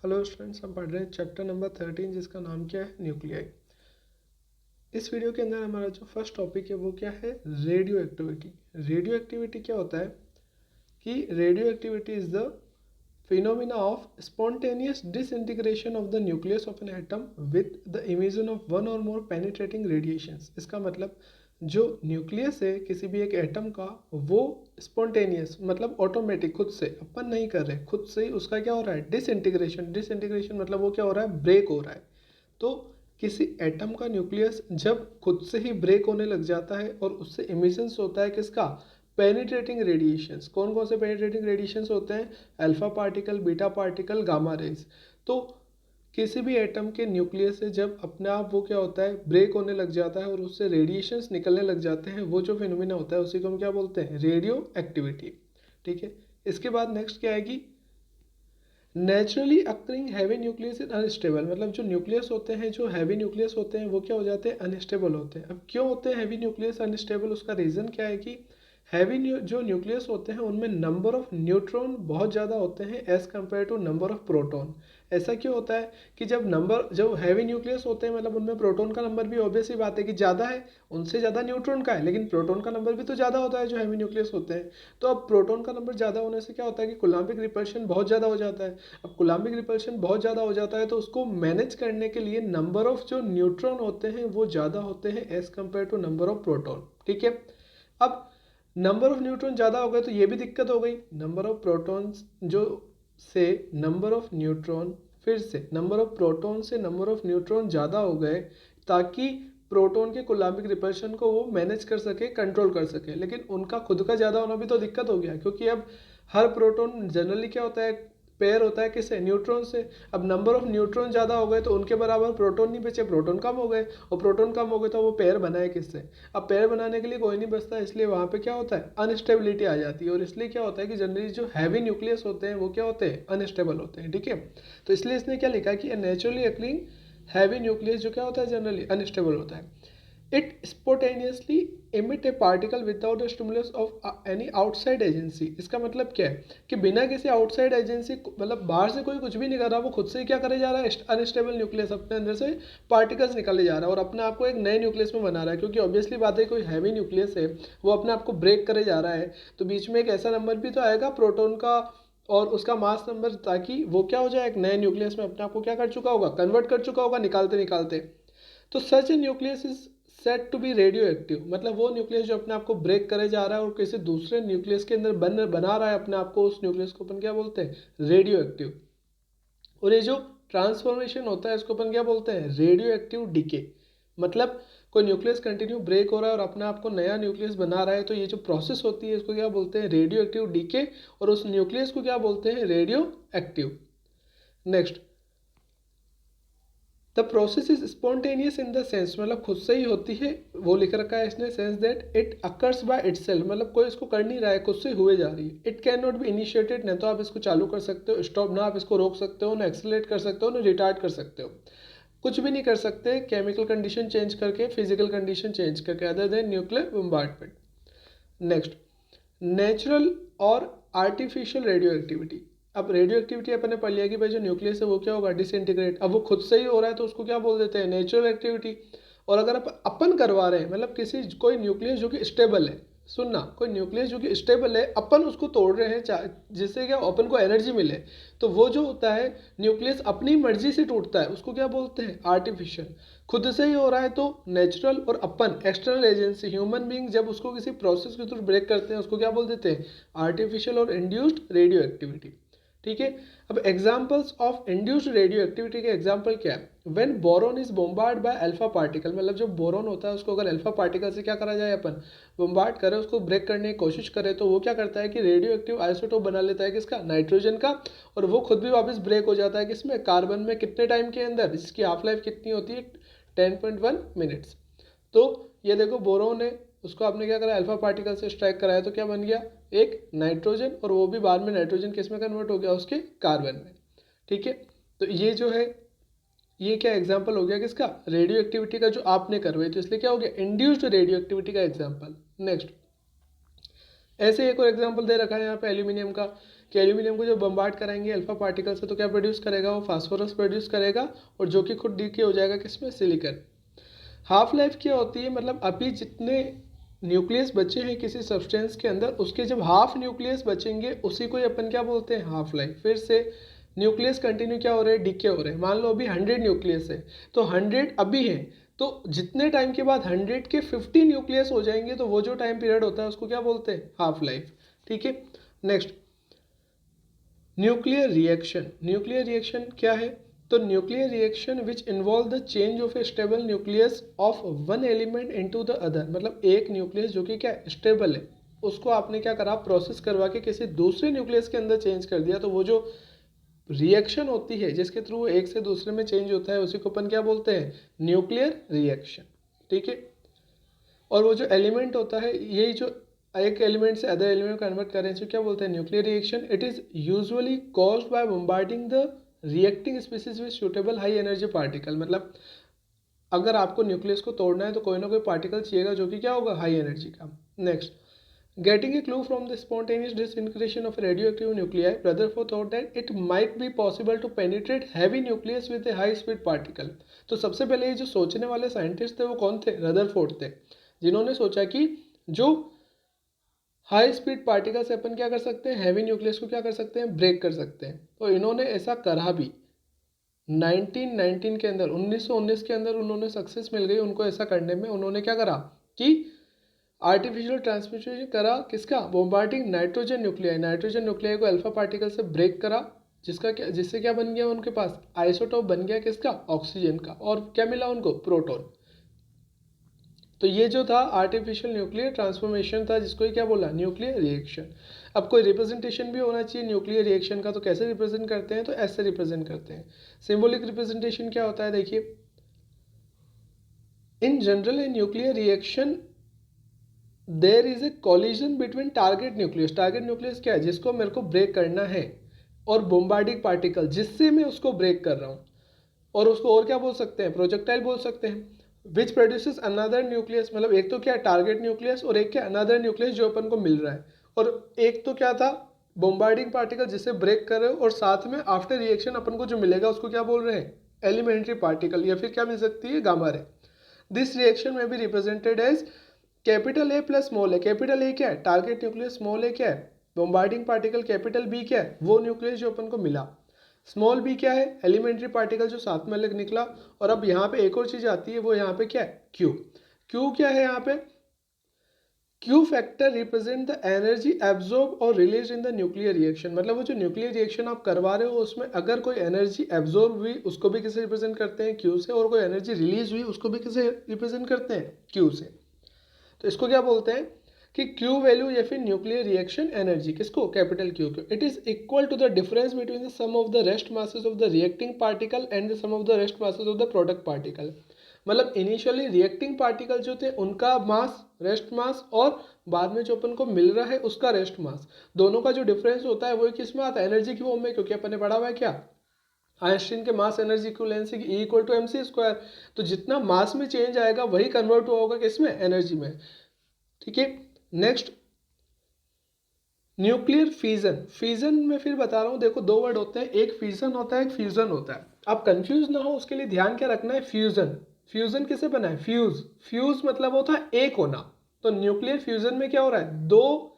Hello students, हम पढ़ रहे हैं चैप्टर नंबर 13 जिसका नाम क्या है, न्यूक्लियाई। इस वीडियो के अंदर हमारा जो फर्स्ट टॉपिक है वो क्या है, रेडियो एक्टिविटी। रेडियो एक्टिविटी क्या होता है कि radio activity is the phenomena of spontaneous disintegration of the nucleus of an atom with the emission of one और मोर पेनिट्रेटिंग रेडिएशंस। इसका मतलब जो न्यूक्लियस है किसी भी एक एटम का, वो स्पॉन्टेनियस मतलब ऑटोमेटिक, खुद से, अपन नहीं कर रहे, खुद से ही उसका क्या हो रहा है, डिसइंटीग्रेशन। डिसइंटीग्रेशन मतलब वो क्या हो रहा है, ब्रेक हो रहा है। तो किसी एटम का न्यूक्लियस जब खुद से ही ब्रेक होने लग जाता है और उससे इमिशंस होता है किसका, पेनिट्रेटिंग रेडिएशंस। कौन कौन से पेनिट्रेटिंग रेडिएशंस होते हैं, alpha particle, beta particle, gamma rays. तो किसी भी एटम के न्यूक्लियस से जब अपने आप वो क्या होता है, ब्रेक होने लग जाता है और उससे रेडिएशंस निकलने लग जाते हैं, वो जो फिनोमिना होता है उसी को हम क्या बोलते हैं, रेडियो एक्टिविटी। ठीक है। इसके बाद नेक्स्ट क्या आएगी, naturally occurring heavy nucleus is unstable. मतलब जो न्यूक्लियस होते हैं, जो हैवी न्यूक्लियस होते हैं, वो क्या हो जाते हैं, अनस्टेबल होते हैं। अब क्यों होते हैं हैवी न्यूक्लियस अनस्टेबल, उसका रीज़न क्या है कि हैवी जो न्यूक्लियस होते हैं उनमें नंबर ऑफ न्यूट्रॉन बहुत ज़्यादा होते हैं as compare to number of proton. ऐसा क्यों होता है कि जब हैवी न्यूक्लियस होते हैं, मतलब उनमें प्रोटॉन का नंबर भी ऑब्वियस ही बात है कि ज़्यादा है, उनसे ज़्यादा न्यूट्रॉन का है, लेकिन प्रोटॉन का नंबर भी तो ज़्यादा होता है जो हैवी न्यूक्लियस होते हैं। तो अब प्रोटॉन का नंबर ज़्यादा होने से क्या होता है कि कूलम्बिक रिपल्शन बहुत ज़्यादा हो जाता है। अब कूलम्बिक रिपल्शन बहुत ज़्यादा हो जाता है तो उसको मैनेज करने के लिए नंबर ऑफ जो न्यूट्रॉन होते हैं वो ज़्यादा होते हैं as compare to number of proton. ठीक है। अब नंबर ऑफ न्यूट्रॉन ज़्यादा हो गए तो ये भी दिक्कत हो गई, नंबर ऑफ प्रोटॉन्स जो से नंबर ऑफ न्यूट्रॉन, फिर से नंबर ऑफ प्रोटॉन से नंबर ऑफ न्यूट्रॉन ज़्यादा हो गए ताकि प्रोटॉन के कूलम्बिक रिपल्शन को वो मैनेज कर सके, कंट्रोल कर सके। लेकिन उनका खुद का ज़्यादा होना भी तो दिक्कत हो गया, क्योंकि अब हर प्रोटॉन जनरली क्या होता है, पेयर होता है किससे, न्यूट्रॉन से। अब नंबर ऑफ न्यूट्रॉन ज़्यादा हो गए तो उनके बराबर प्रोटॉन नहीं बचे, प्रोटॉन कम हो गए, और प्रोटॉन कम हो गए तो वो पेयर बनाए किससे। अब पेयर बनाने के लिए कोई नहीं बचता, इसलिए वहाँ पे क्या होता है, अनस्टेबिलिटी आ जाती है। और इसलिए क्या होता है कि जनरली जो हैवी न्यूक्लियस होते हैं वो क्या होते हैं, अनस्टेबल होते हैं। ठीक है। तो इसलिए इसने क्या लिखा है कि नेचुरली अक्रिंग हैवी न्यूक्लियस जो क्या होता है, जनरली अनस्टेबल होता है। It spontaneously emit a particle without the stimulus of any outside agency। इसका मतलब क्या है कि बिना किसी आउटसाइड एजेंसी, मतलब बाहर से कोई कुछ भी नहीं कर रहा, वो खुद से ही क्या करे जा रहा है, अनस्टेबल न्यूक्लियस अपने अंदर से पार्टिकल्स निकाले जा रहा है और अपने आप को एक नए न्यूक्लियस में बना रहा है। क्योंकि ऑब्वियसली बात है, कोई हैवी न्यूक्लियस है वो अपने आप को ब्रेक करे जा रहा है, तो बीच में एक ऐसा नंबर भी तो आएगा प्रोटॉन का और उसका मास नंबर, ताकि वो क्या हो जाए, एक नए न्यूक्लियस में अपने आप को क्या कर चुका होगा, कन्वर्ट कर चुका होगा निकालते निकालते। तो such a nucleus is set to be radioactive. मतलब वो न्यूक्लियस जो अपने आप को ब्रेक करे जा रहा है और किसी दूसरे न्यूक्लियस के अंदर बना रहा है अपने आप को, उस न्यूक्लियस को अपन क्या बोलते हैं, रेडियो एक्टिव। और ये जो ट्रांसफॉर्मेशन होता है इसको अपन क्या बोलते हैं, रेडियो एक्टिव डीके। मतलब कोई न्यूक्लियस कंटिन्यू ब्रेक हो रहा है और अपने आप को नया न्यूक्लियस बना रहा है, तो ये जो प्रोसेस होती है इसको क्या बोलते हैं, रेडियो एक्टिव डीके। और उस न्यूक्लियस को क्या बोलते हैं, radio active. Next, the process is spontaneous in the sense, मतलब खुद से ही होती है, वो लिख रखा है इसने, sense that it occurs by itself. मतलब कोई इसको कर नहीं रहा है, खुद से हुए जा रही है। It can not be initiated, न तो आप इसको चालू कर सकते हो, स्टॉप ना आप इसको रोक सकते हो, ना एक्सेलरेट कर सकते हो, ना रिटार्ड कर सकते हो, कुछ भी नहीं कर सकते केमिकल कंडीशन चेंज करके, फिजिकल कंडीशन चेंज करके, other than nuclear bombardment. Next, natural और आर्टिफिशियल रेडियो एक्टिविटी। अब रेडियो एक्टिविटी अपन ने पढ़ लिया कि भाई जो न्यूक्लियस है वो क्या होगा, डिसइंटीग्रेट। अब वो खुद से ही हो रहा है तो उसको क्या बोल देते हैं, नेचुरल एक्टिविटी। और अगर अपन करवा रहे हैं, मतलब किसी कोई न्यूक्लियस जो कि स्टेबल है, सुनना, कोई न्यूक्लियस जो कि स्टेबल है, अपन उसको तोड़ रहे हैं जिससे क्या अपन को एनर्जी मिले, तो वो जो होता है न्यूक्लियस अपनी मर्जी से टूटता है, उसको क्या बोलते हैं, आर्टिफिशियल। खुद से ही हो रहा है तो नेचुरल, और अपन एक्सटर्नल एजेंसी, ह्यूमन बीइंग जब उसको किसी प्रोसेस के थ्रू ब्रेक करते हैं उसको क्या बोल देते हैं, आर्टिफिशियल और इंड्यूस्ड रेडियो एक्टिविटी। ठीक है। अब examples of induced radioactive के एग्जांपल क्या है, when boron is bombard by alpha particle. मतलब जो बोरॉन होता है उसको अगर अल्फा पार्टिकल से क्या करा जाए, अपन बोम्बार्ड करें, उसको ब्रेक करने की कोशिश करें, तो वो क्या करता है कि रेडियो एक्टिव आइसोटोप बना लेता है किसका, नाइट्रोजन का। और वो खुद भी वापस ब्रेक हो जाता है किसमें, कार्बन में। कितने टाइम के अंदर, जिसकी हाफ लाइफ कितनी होती है, 10.1 मिनट्स। तो ये देखो, बोरोन है, उसको आपने क्या करा, अल्फा पार्टिकल से स्ट्राइक कराया, तो क्या बन गया, एक नाइट्रोजन, और वो भी बाद में नाइट्रोजन किस में कन्वर्ट हो गया, उसके कार्बन में। ठीक है। तो ये जो है, ये क्या एग्जांपल हो गया किसका, रेडियो एक्टिविटी का, जो आपने करवाई, तो इसलिए क्या हो गया, इंड्यूस्ड रेडियो एक्टिविटी का एग्जांपल। नेक्स्ट, ऐसे एक और एग्जांपल दे रखा है यहाँ पे एल्यूमिनियम का, कि एल्यूमिनियम को जो बम्बार्ड कराएंगे अल्फा पार्टिकल से तो क्या प्रोड्यूस करेगा, वो फास्फोरस प्रोड्यूस करेगा और जो कि खुद डीके हो जाएगा किसमें, सिलिकॉन। हाफ लाइफ क्या होती है, मतलब अभी जितने न्यूक्लियस बचे हैं किसी सब्सटेंस के अंदर, उसके जब हाफ न्यूक्लियस बचेंगे उसी को अपन क्या बोलते हैं, हाफ लाइफ। फिर से न्यूक्लियस कंटिन्यू क्या हो रहे हैं, डीके हो रहे हैं। मान लो अभी 100 न्यूक्लियस है तो 100 अभी है, तो जितने टाइम के बाद 100 के 50 न्यूक्लियस हो जाएंगे तो वो जो टाइम पीरियड होता है उसको क्या बोलते हैं, हाफ लाइफ। ठीक है, next nuclear reaction. Nuclear reaction क्या है, तो nuclear reaction which involve the change of A stable nucleus of one element into the other. मतलब एक न्यूक्लियस जो कि क्या स्टेबल है उसको आपने क्या करा, प्रोसेस करवा के किसी दूसरे न्यूक्लियस के अंदर चेंज कर दिया, तो वो जो रिएक्शन होती है जिसके थ्रू एक से दूसरे में चेंज होता है उसी को अपन क्या बोलते हैं, न्यूक्लियर रिएक्शन। ठीक है, और वो जो एलिमेंट होता है, यही जो एक एलिमेंट से अदर एलिमेंट कन्वर्ट करें तो क्या बोलते हैं, nuclear reaction. It is usually caused by bombarding the reacting species with suitable high energy particle. मतलब अगर आपको न्यूक्लियस को तोड़ना है तो कोई ना कोई पार्टिकल चाहिएगा जो कि क्या होगा, हाई एनर्जी का। Next, getting a clue from the spontaneous disintegration of radioactive nuclei, Rutherford thought that it might be possible to penetrate heavy nucleus with a high speed particle। तो सबसे पहले ये जो सोचने वाले साइंटिस्ट थे वो कौन थे, रदरफोर्ड थे, जिन्होंने सोचा कि जो हाई स्पीड पार्टिकल से अपन क्या कर सकते हैं, हैवी न्यूक्लियस को क्या कर सकते हैं, ब्रेक कर सकते हैं। तो इन्होंने ऐसा करा भी 1919 के अंदर, 1919 के अंदर उन्होंने सक्सेस मिल गई उनको ऐसा करने में। उन्होंने क्या करा कि आर्टिफिशियल ट्रांसमिशन करा, किसका, बोम्बार्डिंग नाइट्रोजन न्यूक्लियाई। नाइट्रोजन न्यूक्लियाई को अल्फा पार्टिकल से ब्रेक करा, जिसका क्या, जिससे क्या बन गया उनके पास, आइसोटोप बन गया किसका, ऑक्सीजन का, और क्या मिला उनको, प्रोटॉन। तो ये जो था आर्टिफिशियल न्यूक्लियर ट्रांसफॉर्मेशन था, जिसको क्या बोला, न्यूक्लियर रिएक्शन। अब कोई रिप्रेजेंटेशन भी होना चाहिए न्यूक्लियर रिएक्शन का, तो कैसे रिप्रेजेंट करते हैं, तो ऐसे रिप्रेजेंट करते हैं। सिंबॉलिक रिप्रेजेंटेशन क्या होता है, देखिए, in general a nuclear reaction there is a collision between target nucleus. Target nucleus क्या है, जिसको मेरे को ब्रेक करना है, और बोम्बार्डिक पार्टिकल जिससे मैं उसको ब्रेक कर रहा हूँ, और उसको और क्या बोल सकते हैं, प्रोजेक्टाइल बोल सकते हैं। विच प्रोड्यूसेस अनदर न्यूक्लियस, मतलब एक तो क्या टारगेट न्यूक्लियस और एक क्या अनदर न्यूक्लियस जो अपन को मिल रहा है, और एक तो क्या था बोम्बार्डिंग पार्टिकल जिसे ब्रेक कर रहे हो, और साथ में आफ्टर रिएक्शन अपन को जो मिलेगा उसको क्या बोल रहे हैं, एलिमेंट्री पार्टिकल, या फिर क्या मिल सकती है, गामा रे। दिस रिएक्शन में भी represented as capital A plus small A. Capital A क्या है, टारगेट न्यूक्लियस, स्मॉल ए क्या है, बोम्बार्डिंग पार्टिकल, कैपिटल बी क्या है, वो न्यूक्लियस जो अपन को मिला, स्मॉल बी क्या है, एलिमेंट्री पार्टिकल जो साथ में अलग निकला। और अब यहाँ पे एक और चीज आती है, वो यहाँ पे क्या है, क्यू। क्यू क्या है यहाँ पे, Q factor represent the energy absorb और release in the nuclear reaction. मतलब वो जो न्यूक्लियर रिएक्शन आप करवा रहे हो उसमें अगर कोई एनर्जी एब्जॉर्ब हुई उसको भी किसे रिप्रेजेंट करते हैं, क्यू से, और कोई एनर्जी रिलीज हुई उसको भी किसे रिप्रेजेंट करते हैं, क्यू से। तो इसको क्या बोलते हैं कि क्यू वैल्यू या फिर न्यूक्लियर रिएक्शन एनर्जी, किसको, कैपिटल क्यू को। It is equal to the difference between the sum of the rest masses of the reacting particle and the sum of the rest masses of the product particle. मतलब initially reacting particle जो थे उनका मास, rest mass, और बाद में जो अपन को मिल रहा है उसका रेस्ट मास, दोनों का जो डिफरेंस होता है वो किस में आता है, एनर्जी की फॉर्म में, क्योंकि अपन ने पढ़ा हुआ है क्या, आइंस्टीन के mass energy equivalency E equal to M C square. तो जितना मास में चेंज आएगा वही कन्वर्ट होगा किसमें, एनर्जी में। ठीक है, नेक्स्ट न्यूक्लियर फ्यूजन। फ्यूजन में फिर बता रहा हूँ, देखो दो वर्ड होते हैं, एक फ्यूजन होता है, एक फ्यूजन होता है। आप कंफ्यूज ना हो उसके लिए ध्यान क्या रखना है, फ्यूजन। फ्यूजन किसे बना है, फ्यूज। फ्यूज मतलब होता है एक होना। तो न्यूक्लियर फ्यूजन में क्या हो रहा है, दो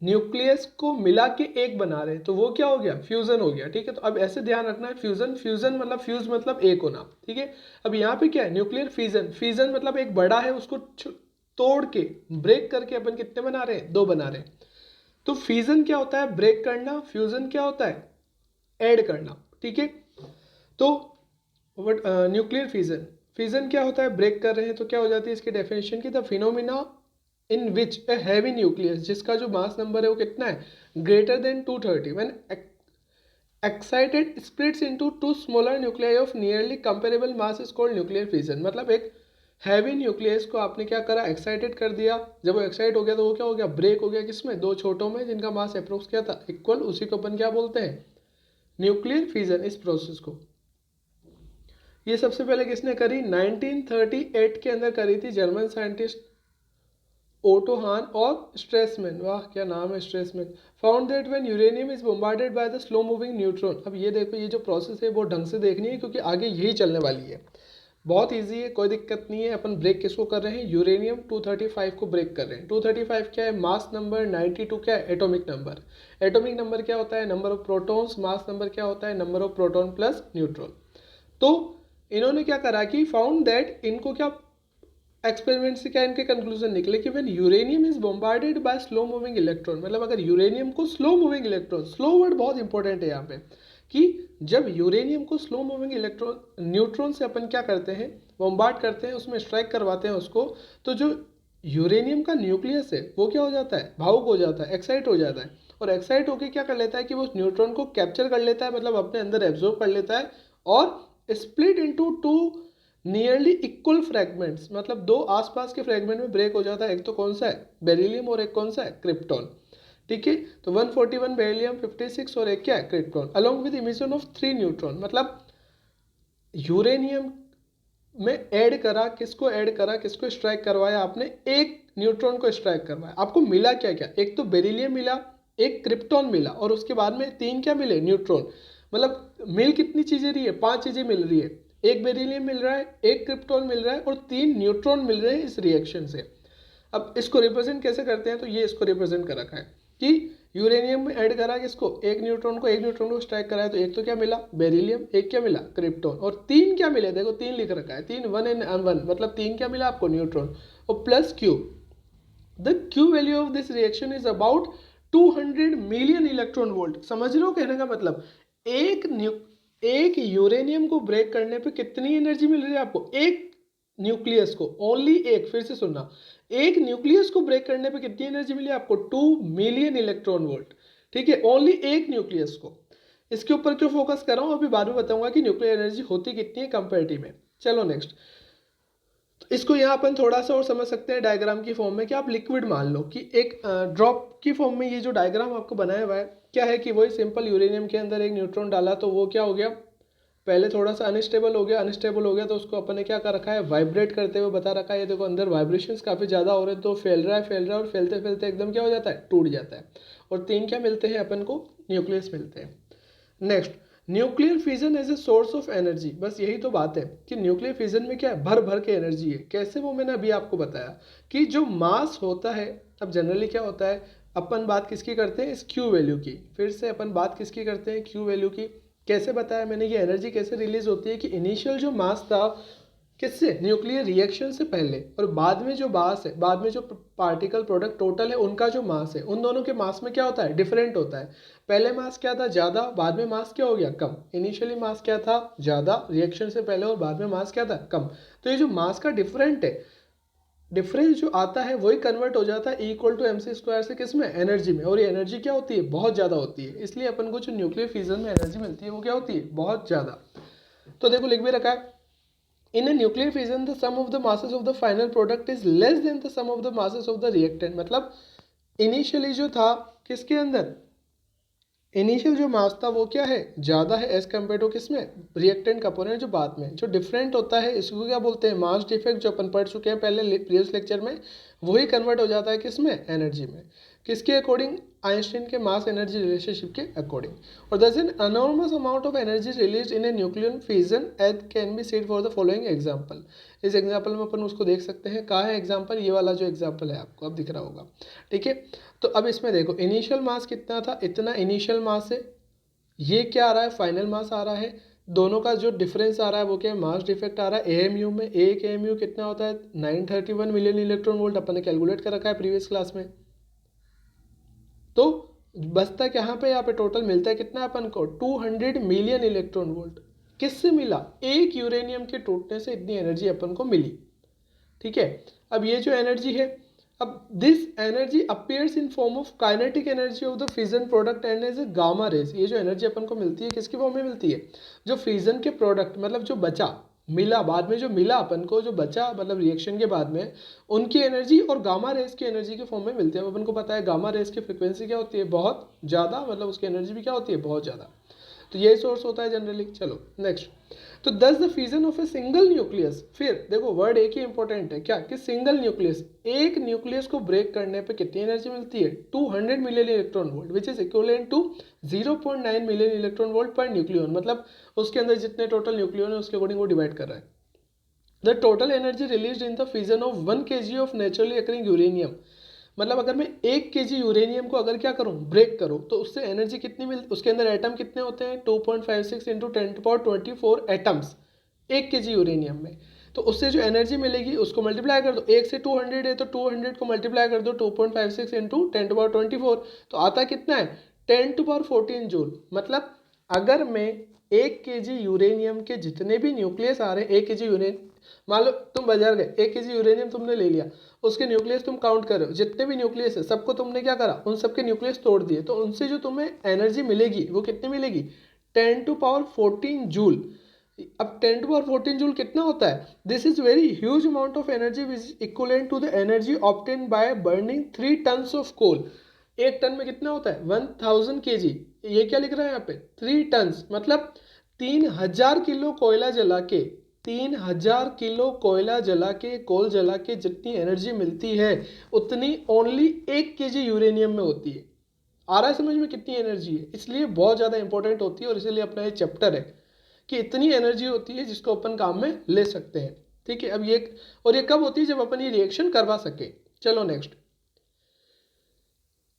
न्यूक्लियस को मिला के एक बना रहे हैं, तो वो क्या हो गया, फ्यूजन हो गया। ठीक है, तो अब ऐसे ध्यान रखना है, फ्यूजन, फ्यूजन मतलब फ्यूज मतलब एक होना। ठीक है, अब यहाँ पे क्या है, न्यूक्लियर फिजन। फिजन मतलब एक बड़ा है उसको तोड़ के ब्रेक करके अपन कितने बना रहे हैं, दो बना रहे हैं। तो फिजन क्या होता है, ब्रेक करना, फ्यूजन क्या होता है, ऐड करना। ठीक है, तो न्यूक्लियर फिजन, फिजन क्या होता है, ब्रेक कर रहे हैं, तो क्या हो जाती है इसकी डेफिनेशन की, the phenomena in which a heavy nucleus, जिसका जो मास नंबर है वो कितना है, greater than 230, when excited splits into two smaller nuclei of nearly comparable mass is called nuclear fission. मतलब एक हैवी न्यूक्लियस को आपने क्या करा, एक्साइटेड कर दिया, जब वो एक्साइट हो गया तो वो क्या हो गया, ब्रेक हो गया, किसमें, दो छोटों में जिनका मास अप्रोक्स क्या था, इक्वल, उसी को अपन क्या बोलते हैं, न्यूक्लियर फिजन। इस प्रोसेस को ये सबसे पहले किसने करी, 1938 के अंदर करी थी, जर्मन साइंटिस्ट ओटो हान और स्ट्रेसमैन, वाह क्या नाम है Strassmann, found that when uranium is bombarded by the slow moving neutron. अब ये देखो, ये जो प्रोसेस है वो ढंग से देखनी है क्योंकि आगे यही चलने वाली है। बहुत इजी है, कोई दिक्कत नहीं है। अपन ब्रेक किसको कर रहे हैं, यूरेनियम 235 को ब्रेक कर रहे हैं। 235 क्या है, मास नंबर। 92 क्या है, एटॉमिक नंबर। एटॉमिक नंबर क्या होता है, number of protons. Mass number क्या होता है, number of proton plus neutron. तो इन्होंने क्या करा कि फाउंड दैट, इनको क्या एक्सपेरिमेंट से क्या इनके कंक्लूजन निकले कि when uranium is bombarded by slow moving electron, मतलब अगर यूरेनियम को slow moving electron, slow word बहुत इंपॉर्टेंट है यहाँ पे, कि जब यूरेनियम को स्लो मूविंग इलेक्ट्रॉन न्यूट्रॉन से अपन क्या करते हैं, बॉम्बार्ड करते हैं, उसमें स्ट्राइक करवाते हैं उसको, तो जो यूरेनियम का न्यूक्लियस है वो क्या हो जाता है, भावुक हो जाता है, एक्साइट हो जाता है। और एक्साइट होकर क्या कर लेता है कि वो उस न्यूट्रॉन को कैप्चर कर लेता है, मतलब अपने अंदर एब्जॉर्ब कर लेता है, और split into two nearly equal fragments, मतलब दो आसपास के फ्रैगमेंट में ब्रेक हो जाता है। एक तो कौन सा है, बेरिलियम, और एक कौन सा है, क्रिप्टॉन। ठीक है, तो 141 बेरिलियम, 56 और एक क्या है, krypton, along with emission of 3 neutron. मतलब यूरेनियम में ऐड करा, किसको ऐड करा, किसको स्ट्राइक करवाया आपने, एक न्यूट्रॉन को स्ट्राइक करवाया। आपको मिला क्या क्या, एक तो बेरिलियम मिला, एक क्रिप्टॉन मिला, और उसके बाद में 3 क्या मिले, न्यूट्रॉन। मतलब मिल कितनी चीजें रही है, 5 चीजें मिल रही है। एक बेरिलियम मिल रहा है, एक क्रिप्टॉन मिल रहा है, और 3 न्यूट्रॉन मिल रहे हैं इस रिएक्शन से। अब इसको रिप्रेजेंट कैसे करते हैं, तो ये इसको रिप्रेजेंट कर रखा है कि यूरेनियम में ऐड करा किसको, एक न्यूट्रॉन को, एक न्यूट्रॉन को स्ट्राइक कराया, तो एक तो क्या मिला, बेरिलियम, एक क्या मिला, क्रिप्टॉन, और 3 क्या मिले, देखो 3 लिख रखा है, 3 1 एंड 1, मतलब 3 क्या मिला आपको, न्यूट्रॉन, और plus Q. The Q value of this reaction is about 200 million electron volt. समझ रहे हो कहने का मतलब, एक यूरेनियम को ब्रेक करने पे कितनी एनर्जी मिल रही है आपको, एक न्यूक्लियस को, ओनली एक, फिर से सुनना, एक न्यूक्लियस को ब्रेक करने पे कितनी एनर्जी मिली आपको, 2 मिलियन इलेक्ट्रॉन वोल्ट। ठीक है, ओनली एक न्यूक्लियस को। इसके ऊपर क्यों फोकस कर रहा हूं, अभी बाद में बताऊंगा कि न्यूक्लियर एनर्जी होती कितनी है कंपैरेटिव में। चलो नेक्स्ट, तो इसको यहाँ अपन थोड़ा सा और समझ सकते हैं डायग्राम की फॉर्म में, कि आप लिक्विड मान लो कि एक ड्रॉप की फॉर्म में ये जो डायग्राम आपको बनाया हुआ है क्या है, कि वही सिंपल यूरेनियम के अंदर एक न्यूट्रॉन डाला, तो वो क्या हो गया, पहले थोड़ा सा अनस्टेबल हो गया, अनस्टेबल हो गया तो उसको अपन ने क्या कर रखा है, वाइब्रेट करते हुए बता रखा है। ये देखो अंदर वाइब्रेशंस काफ़ी ज़्यादा हो रहे हैं, तो फैल रहा है, फैल रहा है, और फैलते फैलते एकदम क्या हो जाता है, टूट जाता है। और 3 क्या मिलते हैं अपन को, न्यूक्लियस मिलते हैं। Next, nuclear fission as a source of energy. बस यही तो बात है कि न्यूक्लियर फिजन में क्या है, भर भर के एनर्जी है। कैसे, वो मैंने अभी आपको बताया कि जो मास होता है, अब जनरली क्या होता है, अपन बात किसकी करते हैं, इस क्यू वैल्यू की। फिर से अपन बात किसकी करते हैं, क्यू वैल्यू की। कैसे बताया मैंने, ये एनर्जी कैसे रिलीज होती है कि इनिशियल जो मास था किससे, न्यूक्लियर रिएक्शन से पहले, और बाद में जो मास है, बाद में जो पार्टिकल प्रोडक्ट टोटल है, उनका जो मास है, उन दोनों के मास में क्या होता है, डिफरेंट होता है। पहले मास क्या था, ज़्यादा, बाद में मास क्या हो गया, कम। इनिशियली मास क्या था, ज़्यादा रिएक्शन से पहले, और बाद में मास क्या था, कम। तो ये जो मास का डिफरेंट है, डिफरेंस जो आता है वही कन्वर्ट हो जाता है equal to M C square से, किस में, एनर्जी में। और ये एनर्जी क्या होती है, बहुत ज़्यादा होती है। इसलिए अपन को जो न्यूक्लियर फिजन में एनर्जी मिलती है वो क्या होती है, बहुत ज़्यादा। तो देखो लिख भी रखा है, in a nuclear fission the sum of the masses of the final product is less than the sum of the masses of the reactant. मतलब इनिशियली जो था किसके अंदर, इनिशियल जो मास था वो क्या है, ज़्यादा है एज कम्पेयर टू किसमें, रिएक्टेंट कंपोनेंट। जो बाद में जो डिफरेंट होता है इसको क्या बोलते हैं, मास डिफेक्ट, जो अपन पढ़ चुके हैं पहले प्रीवियस लेक्चर में। वही कन्वर्ट हो जाता है किसमें, एनर्जी में। किसके अकॉर्डिंग, आइंस्टीन के मास एनर्जी रिलेशनशिप के अकॉर्डिंग। और thus an enormous amount of energy release in a nuclear fission as can be seen for the following example. इस एग्जाम्पल में अपन उसको देख सकते हैं, कहाँ है एग्जाम्पल, ये वाला जो एग्जाम्पल है आपको अब दिख रहा होगा। ठीक है, तो अब इसमें देखो इनिशियल मास कितना था, इतना इनिशियल मास है, ये क्या आ रहा है, फाइनल मास आ रहा है। दोनों का जो डिफरेंस आ रहा है वो क्या है, मास डिफेक्ट आ रहा है एएमयू में। एक एएमयू कितना होता है, 931 मिलियन इलेक्ट्रॉन वोल्ट, अपन ने कैलकुलेट कर रखा है प्रीवियस क्लास में। तो बचता यहाँ पे, यहाँ पे टोटल मिलता है कितना अपन को, 200 मिलियन इलेक्ट्रॉन वोल्ट। किससे मिला, एक यूरेनियम के टूटने से इतनी एनर्जी अपन को मिली। ठीक है, अब ये जो एनर्जी है, अब this energy appears in form of kinetic energy of the fission product and as a gamma rays. ये जो एनर्जी अपन को मिलती है किसकी फॉर्म में मिलती है, जो फिजन के प्रोडक्ट, मतलब जो बचा, मिला बाद में, जो मिला अपन को, जो बचा मतलब रिएक्शन के बाद में, उनकी एनर्जी और गामा रेज की एनर्जी के फॉर्म में मिलती है। अब अपन को पता है गामा रेज की फ्रिक्वेंसी क्या होती है, बहुत ज़्यादा, मतलब उसकी एनर्जी भी क्या होती है, बहुत ज़्यादा। तो यही सोर्स होता है जनरली। चलो नेक्स्ट, तो thus the fission of a single nucleus, फिर देखो वर्ड एक ही इंपॉर्टेंट है क्या, कि सिंगल न्यूक्लियस, एक न्यूक्लियस को ब्रेक करने पे कितनी एनर्जी मिलती है, 200 million electron volt, which is equivalent to 0.9 million electron volt per nucleon, मतलब उसके अंदर जितने टोटल न्यूक्लियन है उसके अकॉर्डिंग वो डिवाइड कर रहा है। The total energy release in the fission of 1 kg of naturally occurring uranium, मतलब अगर मैं 1 kg यूरेनियम को अगर क्या करूं, ब्रेक करूं, तो उससे एनर्जी कितनी मिलती, उसके अंदर एटम कितने होते हैं, 2.56 इंटू 10⁻24 एटम्स 1 kg यूरेनियम में। तो उससे जो एनर्जी मिलेगी उसको मल्टीप्लाई कर दो, 1 से 200 है तो 200 को मल्टीप्लाई कर दो 2.56 इंटू 10⁻24, तो आता कितना है 10⁻14 जूल। मतलब अगर मैं 1 kg यूरेनियम के जितने भी न्यूक्लियस आ रहे हैं, 1 kg यूरेनियम, मान लो तुम बाजार गए, 1 kg यूरेनियम तुमने ले लिया, उसके न्यूक्लियस तुम काउंट कर रहे हो, जितने भी न्यूक्लियस है सबको तुमने क्या करा, उन सबके न्यूक्लियस तोड़ दिए, तो उनसे जो तुम्हें एनर्जी मिलेगी वो कितनी मिलेगी, 10⁻14 जूल। अब 10⁻14 जूल कितना होता है, this is very huge amount of energy which is equivalent to the energy obtain by burning 3 tons of coal. एक टन में कितना होता है 1000 kg, ये क्या लिख रहा है यहाँ पे 3 टन्स, मतलब 3000 किलो कोयला जला के, 3000 किलो कोयला जला के, कोल जला के जितनी एनर्जी मिलती है उतनी ओनली 1 kg यूरेनियम में होती है। आ रहा है समझ में कितनी एनर्जी है, इसलिए बहुत ज़्यादा इंपॉर्टेंट होती है और इसीलिए अपना ये चैप्टर है कि इतनी एनर्जी होती है जिसको अपन काम में ले सकते हैं। ठीक है, अब ये, और ये कब होती है, जब अपन ये रिएक्शन करवा सके। चलो नेक्स्ट,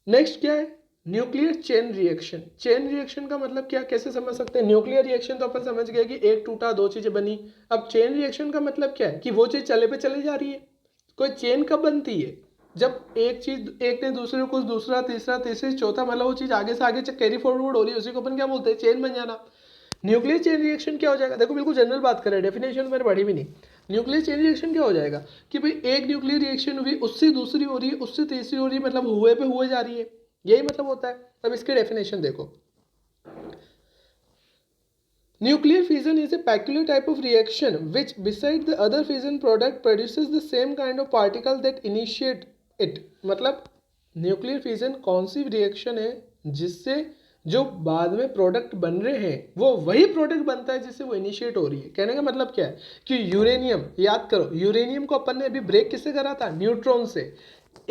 नेक्स्ट क्या है, nuclear chain reaction. Chain reaction का मतलब क्या, कैसे समझ सकते हैं, न्यूक्लियर रिएक्शन तो अपन समझ गए कि एक टूटा दो चीजें बनी। अब चेन रिएक्शन का मतलब क्या है, कि वो चीज चले पे चले जा रही है। कोई चेन कब बनती है, जब एक चीज, एक ने दूसरे को कुछ, दूसरा तीसरा, तीसरी चौथा, मतलब वो चीज आगे से आगे कैरी फॉरवर्ड हो रही है, उसी को अपन क्या बोलते हैं, चेन बन जाना। न्यूक्लियर चेन रिएक्शन क्या हो जाएगा, देखो बिल्कुल जनरल बात करें, डेफिनेशन मैंने पढ़ी भी नहीं। न्यूक्लियर चेन रिएक्शन क्या हो जाएगा, कि भाई एक न्यूक्लियर रिएक्शन हुई, उससे दूसरी हो रही है, उससे तीसरी हो रही है, मतलब हुए पे हुए जा रही है, यही मतलब होता है। अब इसकी डेफिनेशन देखो, nuclear fission is a peculiar type of reaction which beside the other fission product produces the same kind of particle that initiate it। मतलब न्यूक्लियर फिजन कौन सी रिएक्शन है जिससे जो बाद में प्रोडक्ट बन रहे हैं वो वही प्रोडक्ट बनता है जिससे वो इनिशिएट हो रही है। कहने का मतलब क्या है कि यूरेनियम, याद करो यूरेनियम को अपन ने अभी ब्रेक किससे करा था, न्यूट्रॉन से।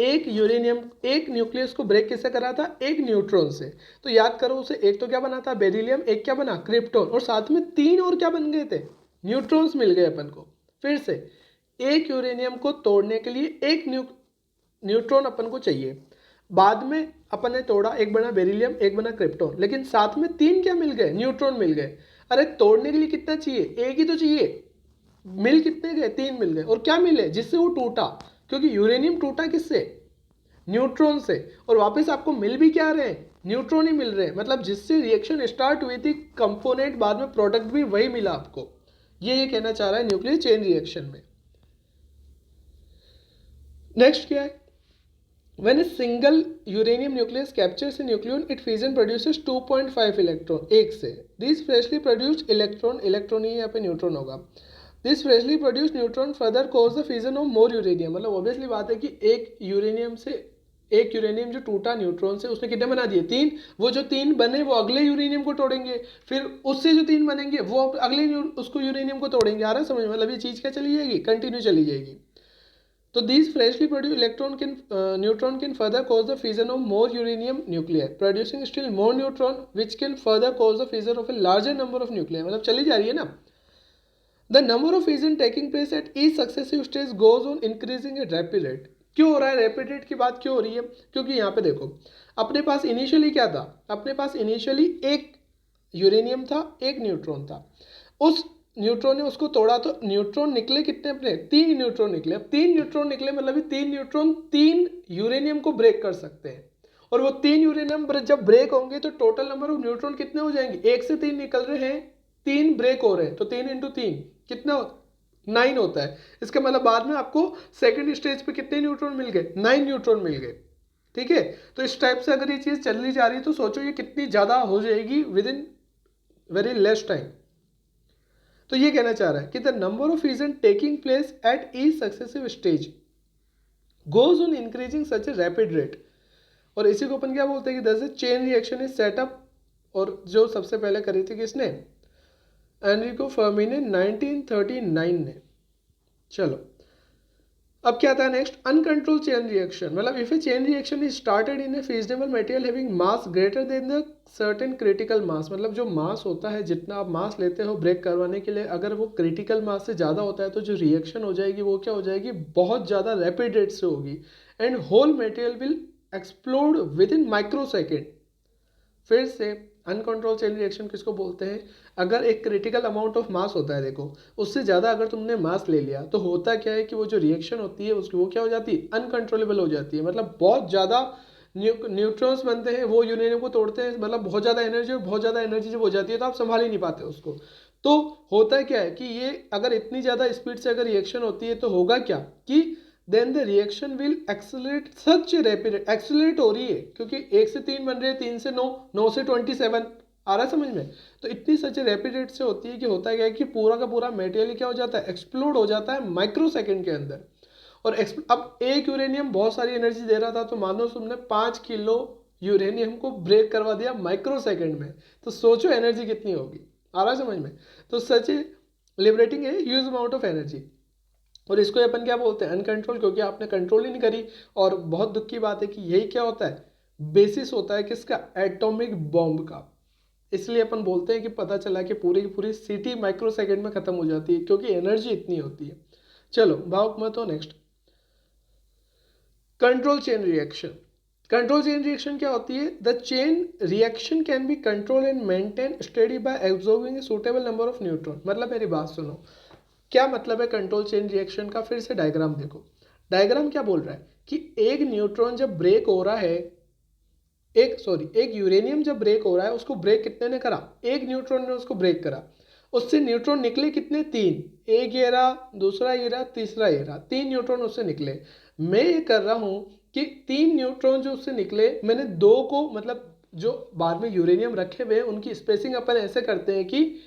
एक यूरेनियम, एक न्यूक्लियस को ब्रेक किससे करा था, एक न्यूट्रॉन से। तो याद करो उसे, एक तो क्या बना था बेरिलियम, एक क्या बना क्रिप्टॉन, और साथ में 3 और क्या बन गए थे, न्यूट्रॉन्स मिल गए अपन को। फिर से एक यूरेनियम को तोड़ने के लिए एक न्यूट्रॉन अपन को चाहिए, बाद में अपन ने तोड़ा, एक बना बेरिलियम, एक बना क्रिप्टॉन, लेकिन साथ में 3 क्या मिल गए, न्यूट्रॉन मिल गए। अरे तोड़ने के लिए कितना चाहिए, एक ही तो चाहिए, मिल कितने गए, 3 मिल गए। और क्या मिले जिससे वो टूटा, क्योंकि यूरेनियम टूटा किससे, न्यूट्रॉन से, और वापस आपको मिल भी क्या रहे हैं, न्यूट्रॉन ही मिल रहे हैं। मतलब जिससे रिएक्शन स्टार्ट हुई थी कंपोनेंट, बाद में प्रोडक्ट भी वही मिला आपको। ये कहना चाह रहा है न्यूक्लियर चेन रिएक्शन में। नेक्स्ट क्या है, When a single uranium nucleus captures a nucleon, it fission produces 2.5 electron, एक से। These freshly produced electron, electron ही यहाँ पे न्यूट्रॉन होगा। This freshly produced neutron further cause the fission of more uranium। मतलब ऑब्वियसली बात है कि एक यूरेनियम से, एक यूरेनियम जो टूटा न्यूट्रॉन से, उसने कितने बना दिए, 3। वो जो 3 बने वो अगले यूरेनियम को तोड़ेंगे, फिर उससे जो 3 बनेंगे वो अगले उसको यूरेनियम को तोड़ेंगे। आ रहा है समझ में, मतलब ये चीज़ क्या चली जाएगी, कंटिन्यू चली जाएगी। So these freshly produced neutron can further cause the fission of more uranium nuclei, producing still more neutron, which can further cause the fission of a larger number of nuclei। मतलब चली जा रही है ना। The number of fission taking place at each successive stage goes on increasing at rapid rate। क्यों हो रहा है रैपिड रेट की बात, क्यों हो रही है, क्योंकि यहाँ पे देखो अपने पास इनिशियली क्या था, अपने पास इनिशियली एक यूरेनियम था, एक न्यूट्रॉन था। उस न्यूट्रॉन ने उसको तोड़ा तो न्यूट्रॉन निकले कितने अपने, 3 न्यूट्रॉन निकले। अब 3 न्यूट्रॉन निकले मतलब 3 न्यूट्रॉन 3 यूरेनियम को ब्रेक कर सकते हैं, और वो 3 यूरेनियम जब ब्रेक होंगे तो टोटल नंबर ऑफ न्यूट्रॉन कितने हो जाएंगे, 1 से 3 निकल रहे हैं, 3 ब्रेक हो रहे हैं, तो 3 इंटू 3 कितना 9 होता है। इसका मतलब बाद में आपको सेकेंड स्टेज पे कितने न्यूट्रॉन मिल गए, 9 न्यूट्रॉन मिल गए। ठीक है, तो इस टाइप से अगर ये चीज चलनी जा रही है तो सोचो ये कितनी ज्यादा हो जाएगी with in very less time. तो ये कहना चाह रहा है कि the number of fission taking place at each successive stage goes on increasing such a rapid rate. और इसी को अपन क्या बोलते हैं कि दस चेन रिएक्शन इज सेटअप और जो सबसे पहले करी थी किसने? एनरिको फर्मी ने 1939 ने। चलो अब क्या आता है नेक्स्ट, अनकंट्रोल चेन रिएक्शन। मतलब if A chain reaction is started in A feasible material having mass greater than the certain critical mass, मतलब जो मास होता है, जितना आप मास लेते हो ब्रेक करवाने के लिए, अगर वो क्रिटिकल मास से ज़्यादा होता है तो जो रिएक्शन हो जाएगी वो क्या हो जाएगी, बहुत ज़्यादा रैपिड रेट से होगी and whole material will explode within micro second. फिर से अनकंट्रोल चेन रिएक्शन किसको बोलते हैं? अगर एक क्रिटिकल अमाउंट ऑफ मास होता है, देखो उससे ज़्यादा अगर तुमने मास ले लिया तो होता क्या है कि वो जो रिएक्शन होती है उसकी वो क्या हो जाती है, अनकंट्रोलेबल हो जाती है। मतलब बहुत ज़्यादा न्यूट्रॉन्स बनते हैं, वो यूरेनियम को तोड़ते हैं, मतलब बहुत ज़्यादा एनर्जी, और बहुत ज़्यादा एनर्जी जब हो जाती है तो आप संभाल ही नहीं पाते उसको। तो होता क्या है कि ये अगर इतनी ज़्यादा स्पीड से अगर रिएक्शन होती है तो होगा क्या कि then the reaction will accelerate such rapid, accelerate हो रही है क्योंकि 1 से 3 बन रहे हैं, 3 से 9, 9 से 27, आ रहा है समझ में? तो इतनी सच रैपिड रेट से होती है कि होता क्या है कि पूरा का पूरा मटेरियल क्या हो जाता है, एक्सप्लोड हो जाता है माइक्रो सेकेंड के अंदर। और अब एक यूरेनियम बहुत सारी एनर्जी दे रहा था, तो मान लो तुमने 5 किलो यूरेनियम को ब्रेक करवा दिया माइक्रो सेकेंड में, तो सोचो एनर्जी कितनी होगी। आ रहा है समझ में? तो सच लिबरेटिंग है ह्यूज अमाउंट ऑफ एनर्जी, और इसको अपन क्या बोलते हैं, अनकंट्रोल, क्योंकि आपने कंट्रोल ही नहीं करी। और बहुत दुख की बात है कि यही क्या होता है, बेसिस होता है किसका, एटॉमिक बॉम्ब का। इसलिए अपन बोलते हैं कि पता चला कि पूरी की पूरी सिटी माइक्रो सेकेंड में खत्म हो जाती है क्योंकि एनर्जी इतनी होती है। चलो भावुक मत हो। Next, control chain reaction. Control chain reaction क्या होती है? The chain reaction can be control and maintain steady by absorbing a suitable number of neutron. मतलब मेरी बात सुनो, क्या मतलब है कंट्रोल चेन रिएक्शन का? फिर से डायग्राम देखो। डायग्राम क्या बोल रहा है कि एक न्यूट्रॉन जब ब्रेक हो रहा है, एक यूरेनियम जब ब्रेक हो रहा है, उसको ब्रेक कितने ने करा? एक न्यूट्रॉन ने उसको ब्रेक करा। उससे न्यूट्रॉन निकले कितने? 3। एक ये रहा, दूसरा ये रहा, तीसरा ये रहा, 3 न्यूट्रॉन उससे निकले। मैं ये कर रहा हूं कि 3 न्यूट्रॉन जो उससे निकले, मैंने 2 को, मतलब जो बाद में यूरेनियम रखे हुए उनकी स्पेसिंग अपन ऐसे करते हैं कि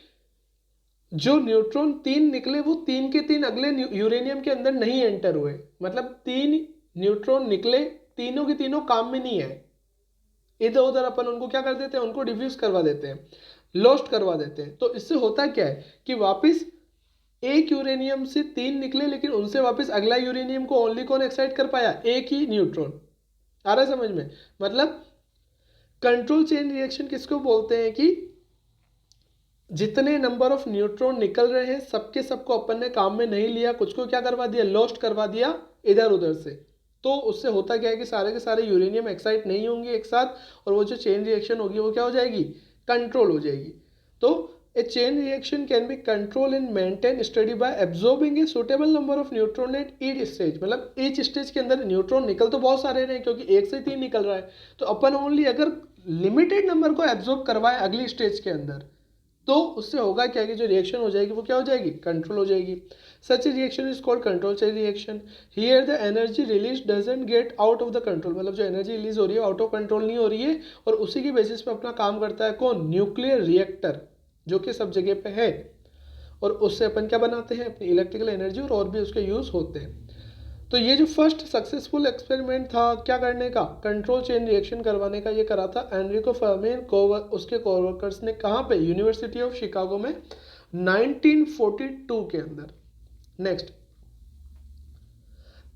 जो न्यूट्रॉन 3 निकले वो 3 के 3 अगले यूरेनियम के अंदर नहीं एंटर हुए। मतलब 3 न्यूट्रॉन निकले, तीनों के तीनों काम में नहीं है, इधर उधर अपन उनको क्या कर देते हैं, उनको डिफ्यूज करवा देते हैं, लॉस्ट करवा देते हैं। तो इससे होता क्या है कि वापस एक यूरेनियम से 3 निकले, लेकिन उनसे वापस अगला यूरेनियम को ओनली कौन एक्साइट कर पाया? एक ही न्यूट्रॉन। आ रहा है समझ में? मतलब कंट्रोल चेन रिएक्शन किसको बोलते हैं कि जितने नंबर ऑफ न्यूट्रॉन निकल रहे हैं सबके सबको अपन ने काम में नहीं लिया, कुछ को क्या करवा दिया, लॉस्ट करवा दिया इधर उधर से। तो उससे होता क्या है कि सारे के सारे यूरेनियम एक्साइट नहीं होंगे एक साथ, और वो जो चेन रिएक्शन होगी वो क्या हो जाएगी, कंट्रोल हो जाएगी। तो a chain reaction can be control and maintain steady by absorbing a suitable number of neutron at each stage. मतलब ईच स्टेज के अंदर न्यूट्रॉन निकल तो बहुत सारे रहे क्योंकि 1 से 3 निकल रहा है, तो अपन ओनली अगर लिमिटेड नंबर को एब्जॉर्ब करवाए अगली स्टेज के अंदर, तो उससे होगा क्या कि जो रिएक्शन हो जाएगी वो क्या हो जाएगी, कंट्रोल हो जाएगी। Such reaction is called control chain reaction. Here the energy release doesn't get out of the control. मतलब जो एनर्जी रिलीज हो रही है आउट ऑफ कंट्रोल नहीं हो रही है, और उसी की बेसिस पे अपना काम करता है कौन, न्यूक्लियर रिएक्टर, जो कि सब जगह पे है। और उससे अपन क्या बनाते हैं, अपनी इलेक्ट्रिकल एनर्जी, और भी उसके यूज होते हैं। तो ये जो फर्स्ट सक्सेसफुल एक्सपेरिमेंट था क्या करने का, कंट्रोल चेन रिएक्शन करवाने का, ये करा था एनरिको फर्मी उसके कोवर्कर्स ने। कहाँ पे? यूनिवर्सिटी ऑफ शिकागो में 1942 के अंदर। Next,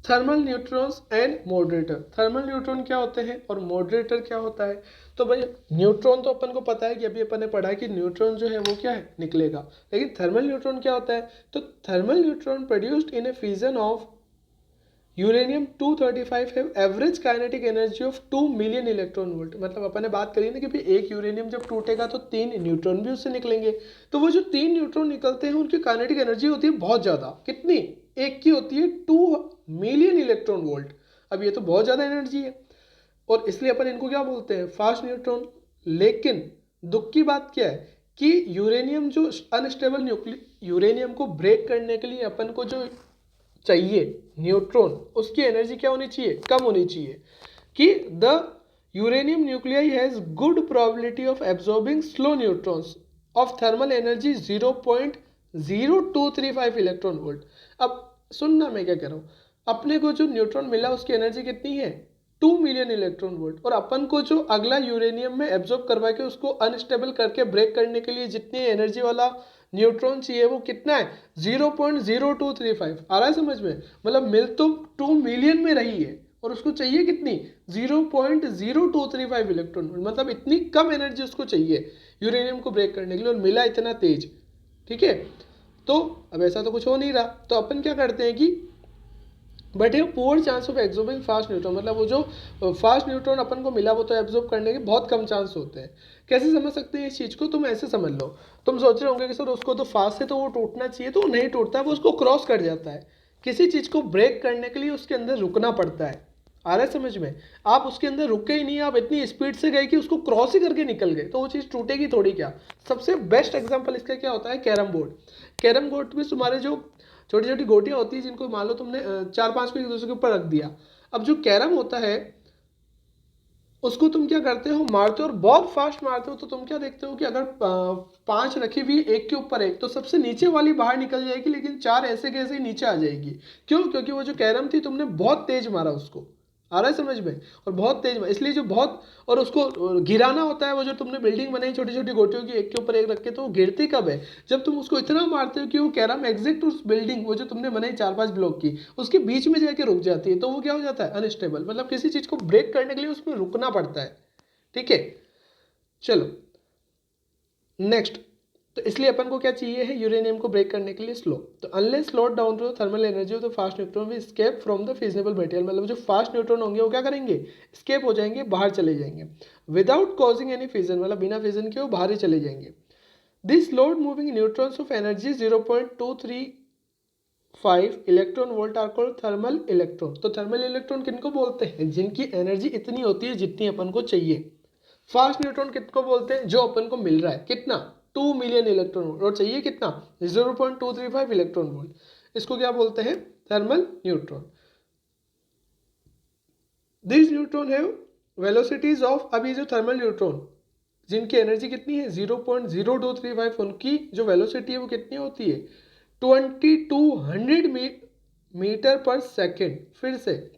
thermal neutrons and moderator. Thermal neutron क्या होते हैं और मॉडरेटर क्या होता है? तो भाई न्यूट्रॉन तो अपन को पता है कि अभी अपन ने पढ़ा है कि न्यूट्रॉन जो है वो क्या है, निकलेगा। लेकिन थर्मल न्यूट्रॉन क्या होता है? तो thermal neutron produced in A fusion of uranium 235 है average kinetic energy of 2 million electron volt. मतलब अपन ने बात करी ना कि भाई एक यूरेनियम जब टूटेगा तो 3 न्यूट्रॉन भी उससे निकलेंगे। तो वो जो 3 न्यूट्रॉन निकलते हैं उनकी काइनेटिक एनर्जी होती है बहुत ज़्यादा। कितनी? एक की होती है 2 मिलियन इलेक्ट्रॉन वोल्ट। अब ये तो बहुत ज़्यादा एनर्जी है, और इसलिए अपन इनको क्या बोलते हैं, फास्ट न्यूट्रॉन। लेकिन दुख की बात क्या है कि यूरेनियम जो अनस्टेबल यूरेनियम को ब्रेक करने के लिए अपन को जो चाहिए न्यूट्रॉन, उसकी एनर्जी क्या होनी चाहिए, कम होनी चाहिए। कि the uranium nuclei has good probability of absorbing slow neutrons of thermal energy 0.0235 electron volt. अब सुनना मैं क्या कह रहा हूँ, अपने को जो न्यूट्रॉन मिला उसकी एनर्जी कितनी है, 2 मिलियन इलेक्ट्रॉन वोल्ट। और अपन को जो अगला यूरेनियम में एब्जॉर्ब करवा के उसको अनस्टेबल करके ब्रेक करने के लिए जितनी एनर्जी वाला न्यूट्रॉन चाहिए वो कितना है, 0.0235। आ रहा है समझ में, मतलब मिल तो 2 मिलियन में रही है और उसको चाहिए कितनी, 0.0235 इलेक्ट्रॉन वोल्ट, मतलब इतनी कम एनर्जी उसको चाहिए यूरेनियम को ब्रेक करने के लिए, और मिला इतना तेज। ठीक है, तो अब ऐसा तो कुछ हो नहीं रहा, तो अपन क्या करते हैं कि बट ये poor chance of absorbing fast neutron, मतलब वो जो फास्ट न्यूट्रॉन अपन को मिला वो तो एब्जॉर्ब करने के बहुत कम चांस होते हैं। कैसे समझ सकते हैं इस चीज़ को, तुम ऐसे समझ लो, तुम सोच रहे होंगे कि सर उसको तो फास्ट है तो वो टूटना चाहिए, तो नहीं टूटता, वो उसको क्रॉस कर जाता है। किसी चीज़ को ब्रेक करने के लिए उसके अंदर रुकना पड़ता है। आ रहा है समझ में, आप उसके अंदर रुके ही नहीं, आप इतनी स्पीड से गए कि उसको क्रॉस ही करके निकल गए, तो वो चीज़ टूटेगी थोड़ी क्या। सबसे बेस्ट एग्जांपल इसका क्या होता है, कैरम बोर्ड। कैरम बोर्ड में तुम्हारे जो छोटी छोटी गोटियां होती है, जिनको मान लो तुमने 4-5 को एक दूसरे के ऊपर रख दिया, अब जो कैरम होता है उसको तुम क्या करते हो, मारते हो और बहुत फास्ट मारते हो, तो तुम क्या देखते हो कि अगर 5 रखी हुई एक के ऊपर एक, तो सबसे नीचे वाली बाहर निकल जाएगी, लेकिन 4 ऐसे कैसे ही नीचे आ जाएगी। क्यों, क्योंकि वो जो कैरम थी तुमने बहुत तेज मारा उसको। आ रहा है समझ में, और बहुत तेज इसलिए जो बहुत, और उसको गिराना होता है, वो जो तुमने बिल्डिंग बनाई छोटी छोटी गोटियों की एक के ऊपर एक रख के, तो वो गिरती कब है, जब तुम उसको इतना मारते हो कि वो कैरम एग्जैक्ट उस बिल्डिंग, वो जो तुमने बनाई 4-5 ब्लॉक की, उसके बीच में जाके रुक जाती है, तो वो क्या हो जाता है, अनस्टेबल। मतलब किसी चीज को ब्रेक करने के लिए उसमें रुकना पड़ता है। ठीक है, चलो नेक्स्ट, तो इसलिए अपन को क्या चाहिए है, यूरेनियम को ब्रेक करने के लिए स्लो। तो unless slowed down to thermal energy of the fast neutron we escape from the fissionable material, मतलब जो फास्ट न्यूट्रॉन होंगे वो क्या करेंगे, एस्केप हो जाएंगे, बाहर चले जाएंगे, विदाउट कॉजिंग एनी फिजन, मतलब बिना फिजन के वो बाहर ही चले जाएंगे। This slowed moving neutrons of energy 0.235 electron volt are called thermal electron. तो थर्मल इलेक्ट्रॉन किनको बोलते हैं, जिनकी एनर्जी इतनी होती है जितनी अपन को चाहिए। फास्ट न्यूट्रॉन किसको बोलते हैं, जो अपन को मिल रहा है कितना, 2 मिलियन इलेक्ट्रॉन वोल्ट, और चाहिए कितना, 0.235 इलेक्ट्रॉन वोल्ट। इसको क्या बोलते हैं, थर्मल न्यूट्रॉन। दिस न्यूट्रॉन है वेलोसिटीज ऑफ, अब ये जो थर्मल न्यूट्रॉन जिनकी एनर्जी कितनी है 0.0235, उनकी जो वेलोसिटी है वो कितनी होती है 2200 मीटर पर सेकेंड। फिर से,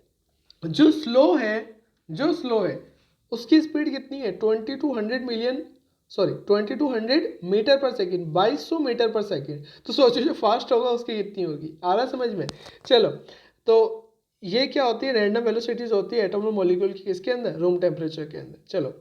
जो स्लो है, जो स्लो है उसकी स्पीड कितनी है 2200 मीटर पर सेकेंड, 2200 मीटर पर सेकेंड। तो सोचो जो फास्ट होगा उसकी कितनी होगी। आ रहा समझ में, चलो, तो ये क्या होती है, रैंडम वेलोसिटीज होती है एटम और मॉलिक्यूल की, किसके अंदर, रूम टेम्परेचर के अंदर। चलो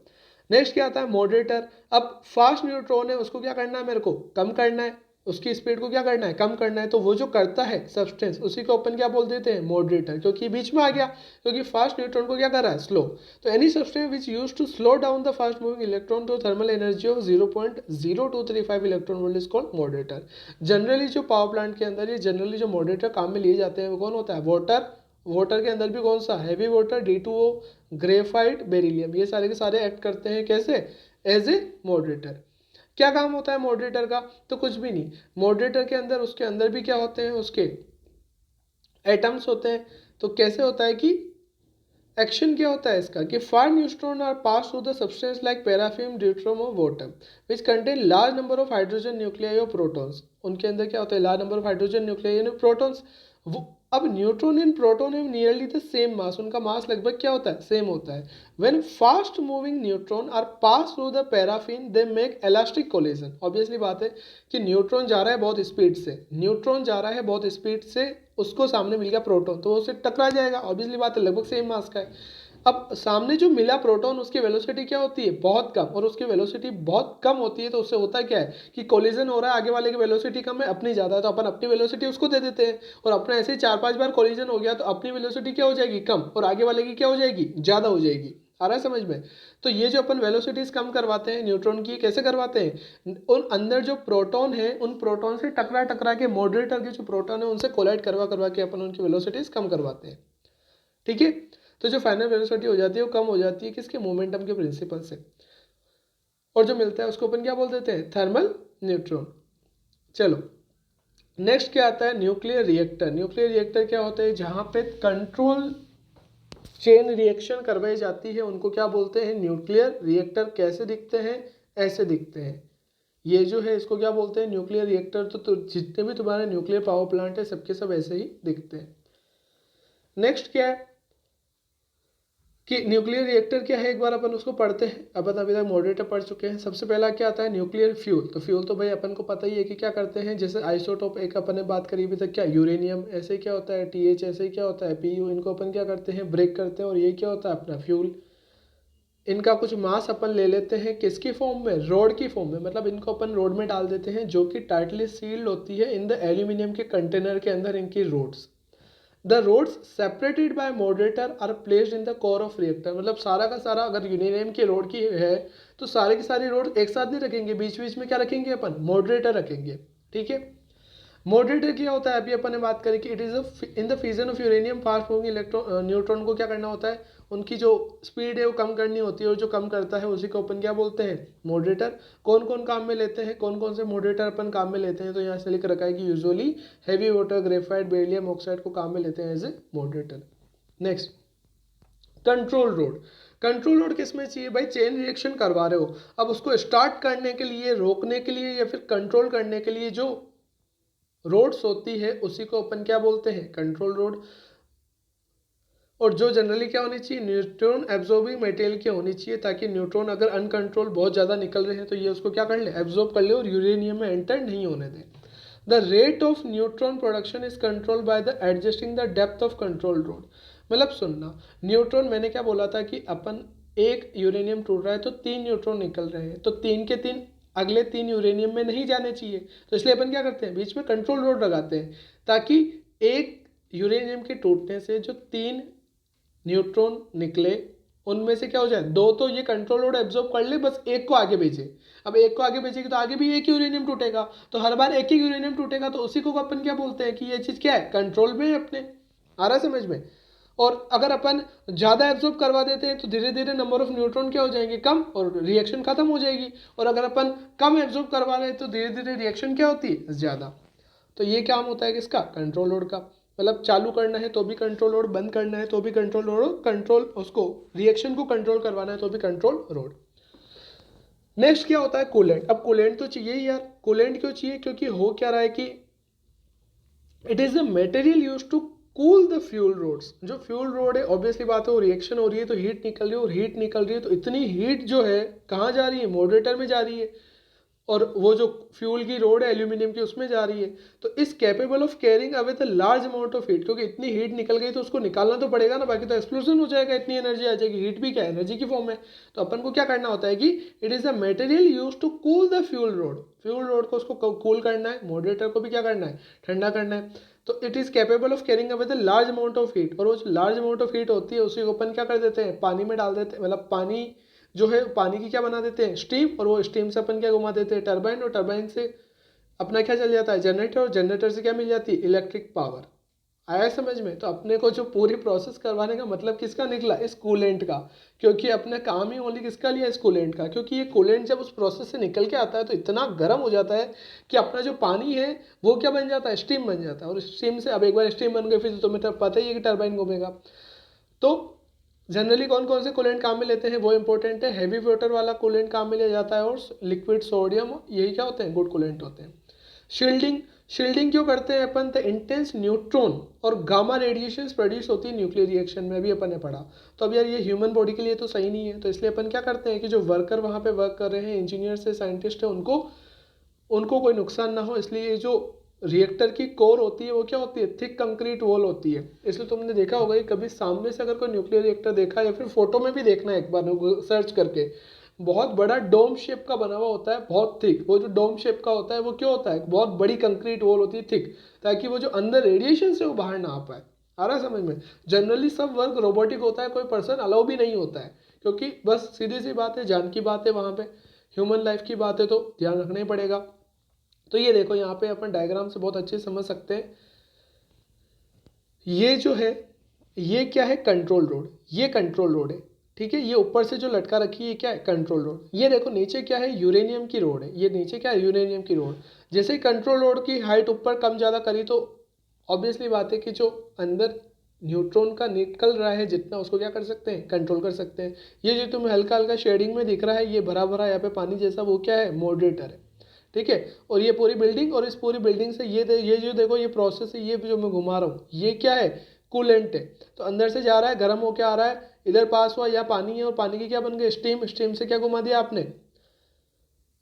नेक्स्ट क्या आता है, मॉडरेटर। अब फास्ट न्यूट्रॉन है उसको क्या करना है, मेरे को कम करना है, उसकी स्पीड को क्या करना है, कम करना है, तो वो जो करता है सब्सटेंस, उसी को अपन क्या बोल देते हैं, मॉडरेटर, क्योंकि बीच में आ गया, क्योंकि फास्ट न्यूट्रॉन को क्या कर रहा है, स्लो। तो any substance which use to slow down the fast moving electron to thermal energy of 0.0235 electron volt is called moderator. Generally जो पावर प्लांट के अंदर ये जनरली जो मॉडरेटर काम में लिए जाते हैं वो कौन होता है, वाटर। वाटर के अंदर भी कौन सा, heavy water, D2O, graphite, beryllium, ये सारे के सारे एक्ट करते हैं कैसे, एज ए मॉडरेटर। क्या काम होता है मॉडरेटर का, तो कुछ भी नहीं, मॉडरेटर के अंदर, उसके अंदर भी क्या होते हैं, उसके एटम्स होते हैं। तो कैसे होता है कि एक्शन क्या होता है इसका, कि far neutron are pass through the substance like paraffin, deuterium और water which contain large number of hydrogen nuclei और प्रोटॉन्स। उनके अंदर क्या होता है, large number of hydrogen nuclei यानी प्रोटॉन्स। अब neutron and proton have nearly the same mass, उनका मास लगभग क्या होता है, सेम होता है। When fast moving neutron are pass through the paraffin they make elastic collision. Obviously बात है कि न्यूट्रॉन जा रहा है बहुत स्पीड से, न्यूट्रॉन जा रहा है बहुत स्पीड से, उसको सामने मिल गया प्रोटॉन, तो उससे टकरा जाएगा, ऑब्वियसली बात है, लगभग सेम मास का है। अब सामने जो मिला प्रोटॉन उसकी वेलोसिटी क्या होती है, बहुत कम, और उसकी वेलोसिटी बहुत कम होती है, तो उससे होता क्या है कि कोलिजन हो रहा है, आगे वाले की वेलोसिटी कम है, अपनी ज़्यादा है, तो अपन अपनी वेलोसिटी उसको दे देते हैं, और अपना ऐसे ही 4-5 बार कोलिजन हो गया तो अपनी वेलोसिटी क्या हो जाएगी, कम, और आगे वाले की क्या हो जाएगी, ज़्यादा हो जाएगी। आ रहा है समझ में, तो ये जो अपन वेलोसिटीज कम करवाते हैं न्यूट्रॉन की, कैसे करवाते हैं, उन अंदर जो प्रोटॉन है उन प्रोटॉन से टकरा टकरा के, मॉडरेटर के जो प्रोटॉन है उनसे कोलाइड करवा करवा के अपन उनकी वेलोसिटीज कम करवाते हैं। ठीक है, तो जो फाइनल वेलोसिटी हो जाती है वो कम हो जाती है किसके, मोमेंटम के प्रिंसिपल से, और जो मिलता है उसको अपन क्या बोल देते हैं, थर्मल न्यूट्रॉन। चलो नेक्स्ट क्या आता है, न्यूक्लियर रिएक्टर। न्यूक्लियर रिएक्टर क्या होता है, जहाँ पे कंट्रोल चेन रिएक्शन करवाई जाती है उनको क्या बोलते हैं, न्यूक्लियर रिएक्टर। कैसे दिखते हैं, ऐसे दिखते हैं, ये जो है इसको क्या बोलते हैं, न्यूक्लियर रिएक्टर। तो जितने भी तुम्हारे न्यूक्लियर पावर प्लांट है सबके सब ऐसे ही दिखते हैं। नेक्स्ट क्या है, कि न्यूक्लियर रिएक्टर क्या है, एक बार अपन उसको पढ़ते हैं। अपन अभी तक मॉडरेटर पढ़ चुके हैं। सबसे पहला क्या आता है, न्यूक्लियर फ्यूल। तो फ्यूल तो भाई अपन को पता ही है कि क्या करते हैं, जैसे आइसोटोप एक अपन ने बात करी अभी तक, क्या यूरेनियम ऐसे क्या होता है, टीएच ऐसे क्या होता है, पीयू, इनको अपन क्या करते हैं, ब्रेक करते हैं और ये क्या होता है अपना फ्यूल। इनका कुछ मास अपन ले लेते हैं किसकी फॉर्म में, रोड की फॉर्म में, मतलब इनको अपन रोड में डाल देते हैं जो कि टाइटली सील्ड होती है इन द एल्यूमिनियम के कंटेनर के अंदर, इनकी rods. The rods separated by moderator are placed in the core of reactor. मतलब सारा का सारा अगर यूरेनियम की रोड की है तो सारे की सारी रोड एक साथ नहीं रखेंगे, बीच बीच में क्या रखेंगे अपन, मॉडरेटर रखेंगे। ठीक है। मॉडरेटर क्या होता है, अभी अपन ने बात करी कि it is in the fusion of uranium fast moving electron, neutron को क्या करना होता है, उनकी जो स्पीड है वो कम करनी होती है, और जो कम करता है उसी को अपन क्या बोलते हैं, मॉडरेटर। कौन कौन काम में लेते हैं, कौन कौन से मॉडरेटर अपन काम में लेते हैं, तो यहाँ से लिख रखा है कि usually heavy water, graphite, beryllium oxide को काम में लेते हैं as a moderator. Next, control rod. Control rod किस में चाहिए भाई, चेन रिएक्शन करवा रहे हो, अब उसको स्टार्ट करने के लिए, रोकने के लिए या फिर कंट्रोल करने के लिए जो रोड्स होती है उसी को अपन क्या बोलते हैं, कंट्रोल रोड। और जो जनरली क्या होनी चाहिए, न्यूट्रॉन एब्जॉर्बिंग मटेरियल की होनी चाहिए, ताकि न्यूट्रॉन अगर अनकंट्रोल बहुत ज़्यादा निकल रहे हैं तो ये उसको क्या कर ले, एब्जॉर्ब कर ले और यूरेनियम में एंटर नहीं होने दे। The rate of neutron production is control by the adjusting the depth of control rod. मतलब सुनना, न्यूट्रॉन मैंने क्या बोला था कि अपन एक यूरेनियम टूट रहा है तो 3 न्यूट्रॉन निकल रहे हैं, तो 3 के 3 अगले 3 यूरेनियम में नहीं जाने चाहिए, तो इसलिए अपन क्या करते हैं, बीच में कंट्रोल रोड लगाते हैं, ताकि एक यूरेनियम के टूटने से जो 3 न्यूट्रॉन निकले उनमें से क्या हो जाए, 2 तो ये कंट्रोल रोड एब्जॉर्ब कर ले, बस एक को आगे भेजे। अब एक को आगे भेजेगी तो आगे भी एक यूरेनियम टूटेगा, तो हर बार एक ही यूरेनियम टूटेगा, तो उसी को अपन क्या बोलते हैं कि ये चीज़ क्या है, कंट्रोल में है अपने। आ रहा समझ में। और अगर अपन ज़्यादा एब्जॉर्ब करवा देते हैं तो धीरे धीरे नंबर ऑफ न्यूट्रॉन क्या हो जाएंगे, कम, और रिएक्शन खत्म हो जाएगी। और अगर अपन कम एब्जॉर्ब करवा रहे हैं तो धीरे धीरे रिएक्शन क्या होती है, ज़्यादा। तो ये काम होता है किसका, कंट्रोल लोड का। मतलब चालू करना है तो भी कंट्रोल लोड, बंद करना है तो भी कंट्रोल लोड, कंट्रोल उसको रिएक्शन को कंट्रोल करवाना है तो भी कंट्रोल लोड। नेक्स्ट क्या होता है, कूलेंट। अब कूलेंट तो चाहिए ही यार। कूलेंट क्यों चाहिए, क्योंकि हो क्या रहा है कि it is the material use to cool the fuel rods. जो फ्यूल रोड है ऑब्वियसली बात है वो रिएक्शन हो रही है तो हीट निकल रही है, और हीट निकल रही है तो इतनी हीट जो है कहाँ जा रही है, मॉडरेटर में जा रही है, और वो जो फ्यूल की रोड है एल्यूमिनियम की उसमें जा रही है। तो इस capable of carrying away the large amount of heat, क्योंकि इतनी हीट निकल गई तो उसको निकालना तो पड़ेगा ना, बाकी तो एक्सप्लोजन हो जाएगा, इतनी एनर्जी आ जाएगी। हीट भी क्या है, एनर्जी की फॉर्म है। तो अपन को क्या करना होता है कि it is the material use to cool the fuel rod. Fuel rod को उसको कूल करना है, मॉडरेटर को भी क्या करना है, ठंडा करना है। तो it is capable of carrying away the large amount of heat, और वो जो लार्ज अमाउंट ऑफ हीट होती है उसी को अपन क्या कर देते हैं, पानी में डाल देते हैं। मतलब पानी जो है, पानी की क्या बना देते हैं, स्टीम, और वो स्टीम से अपन क्या घुमा देते हैं, टरबाइन, और टरबाइन से अपना क्या चल जाता है, जनरेटर, और जनरेटर से क्या मिल जाती है, इलेक्ट्रिक पावर। आया समझ में। तो अपने को जो पूरी प्रोसेस करवाने का मतलब किसका निकला, इस कूलेंट का। क्योंकि अपने काम ही ओनली किसका लिया, इस कूलेंट का। क्योंकि ये कूलेंट जब उस प्रोसेस से निकल के आता है तो इतना गर्म हो जाता है कि अपना जो पानी है वो क्या बन जाता है, स्टीम बन जाता है। और स्टीम से अब एक बार स्टीम बन गई फिर तो तुम्हें पता ही है कि टरबाइन घूमेगा। तो जनरली कौन कौन से कूलेंट काम में लेते हैं वो इंपॉर्टेंट है। हैवी वाटर वाला कूलेंट काम में लिया जाता है, और लिक्विड सोडियम, यही क्या होते हैं, गुड कूलेंट होते हैं। शील्डिंग, शील्डिंग क्यों करते हैं अपन, द इंटेंस न्यूट्रॉन और गामा रेडिएशन प्रोड्यूस होती है न्यूक्लियर रिएक्शन में, अभी अपन ने पढ़ा। तो अब यार ये ह्यूमन बॉडी के लिए तो सही नहीं है, तो इसलिए अपन क्या करते हैं कि जो वर्कर वहाँ पे वर्क कर रहे हैं, इंजीनियर्स है, साइंटिस्ट है, उनको कोई नुकसान ना हो, इसलिए ये जो रिएक्टर की कोर होती है वो क्या होती है, थिक कंक्रीट वॉल होती है। इसलिए तुमने देखा होगा कि कभी सामने से अगर कोई न्यूक्लियर रिएक्टर देखा, या फिर फोटो में भी देखना है एक बार सर्च करके, बहुत बड़ा डोम शेप का बना हुआ होता है, बहुत थिक। वो जो डोम शेप का होता है वो क्यों होता है, बहुत बड़ी कंक्रीट वॉल होती है थिक, ताकि वो जो अंदर रेडिएशन से वो बाहर ना आ पाए। आ रहा समझ में। जनरली सब वर्क रोबोटिक होता है, कोई पर्सन अलाउ भी नहीं होता है, क्योंकि बस सीधी सी बात है, जान की बात है, वहाँ पे ह्यूमन लाइफ की बात है, तो ध्यान रखना ही पड़ेगा। तो ये देखो यहाँ पे अपन डायग्राम से बहुत अच्छे समझ सकते हैं। ये जो है, ये क्या है, कंट्रोल रोड, ये कंट्रोल रोड है, ठीक है। ये ऊपर से जो लटका रखी है क्या है, कंट्रोल रोड। ये देखो नीचे क्या है, यूरेनियम की रोड है, ये नीचे क्या है, यूरेनियम की रोड। जैसे ही कंट्रोल रोड की हाइट ऊपर कम ज़्यादा करी तो ऑब्वियसली बात है कि जो अंदर न्यूट्रॉन का निकल रहा है जितना, उसको क्या कर सकते हैं, कंट्रोल कर सकते हैं। ये जो तुम्हें हल्का हल्का शेडिंग में दिख रहा है, ये भरा भरा यहाँ पे पानी जैसा, वो क्या है, मॉडरेटर है, ठीक है। और ये पूरी बिल्डिंग, और इस पूरी बिल्डिंग से ये जो देखो ये प्रोसेस है, ये जो मैं घुमा रहा हूँ, ये क्या है, कूलेंट है। तो अंदर से जा रहा है, गर्म होकर आ रहा है, इधर पास हुआ, या पानी है और पानी की क्या बन गई, स्टीम। स्टीम से क्या घुमा दिया आपने,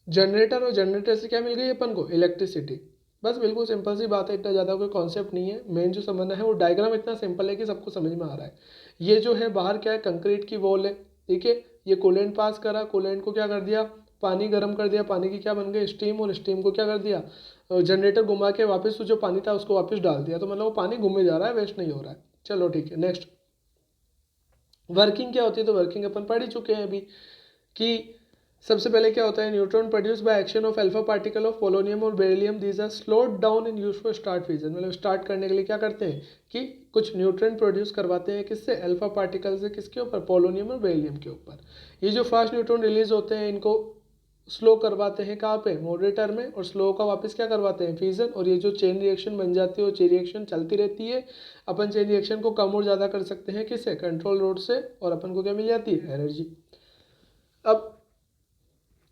जनरेटर, और जनरेटर से क्या मिल गई अपन को, इलेक्ट्रिसिटी। बस बिल्कुल सिंपल सी बात है, इतना ज़्यादा कोई कॉन्सेप्ट नहीं है। मेन जो समझना है वो डायग्राम इतना सिंपल है कि सबको समझ में आ रहा है। ये जो है बाहर क्या है, कंक्रीट की वॉल है, ठीक है। ये कूलेंट पास करा, कूलेंट को क्या कर दिया, पानी गर्म कर दिया, पानी की क्या बन गई, स्टीम, और स्टीम को क्या कर दिया, जनरेटर घुमा के वापस जो पानी था उसको वापस डाल दिया। तो मतलब वो पानी घूमे जा रहा है, वेस्ट नहीं हो रहा है। चलो ठीक है, नेक्स्ट वर्किंग क्या होती है। तो वर्किंग अपन पढ़ ही चुके हैं अभी कि सबसे पहले क्या होता है, neutron produce by action of alpha particle of polonium और beryllium, these are slowed down in use for start fusion. मतलब स्टार्ट करने के लिए क्या करते हैं कि कुछ न्यूट्रॉन प्रोड्यूस करवाते हैं, किससे, अल्फा पार्टिकल से, किसके ऊपर, पोलोनियम और बेरिलियम के ऊपर। ये जो फास्ट न्यूट्रॉन रिलीज होते हैं इनको स्लो करवाते हैं कहाँ पे, मॉडरेटर में, और स्लो का वापस क्या करवाते हैं, फ्यूजन। और ये जो चेन रिएक्शन बन जाती है वो चेन रिएक्शन चलती रहती है। अपन चेन रिएक्शन को कम और ज़्यादा कर सकते हैं किससे, कंट्रोल रोड से, और अपन को क्या मिल जाती है, एनर्जी। अब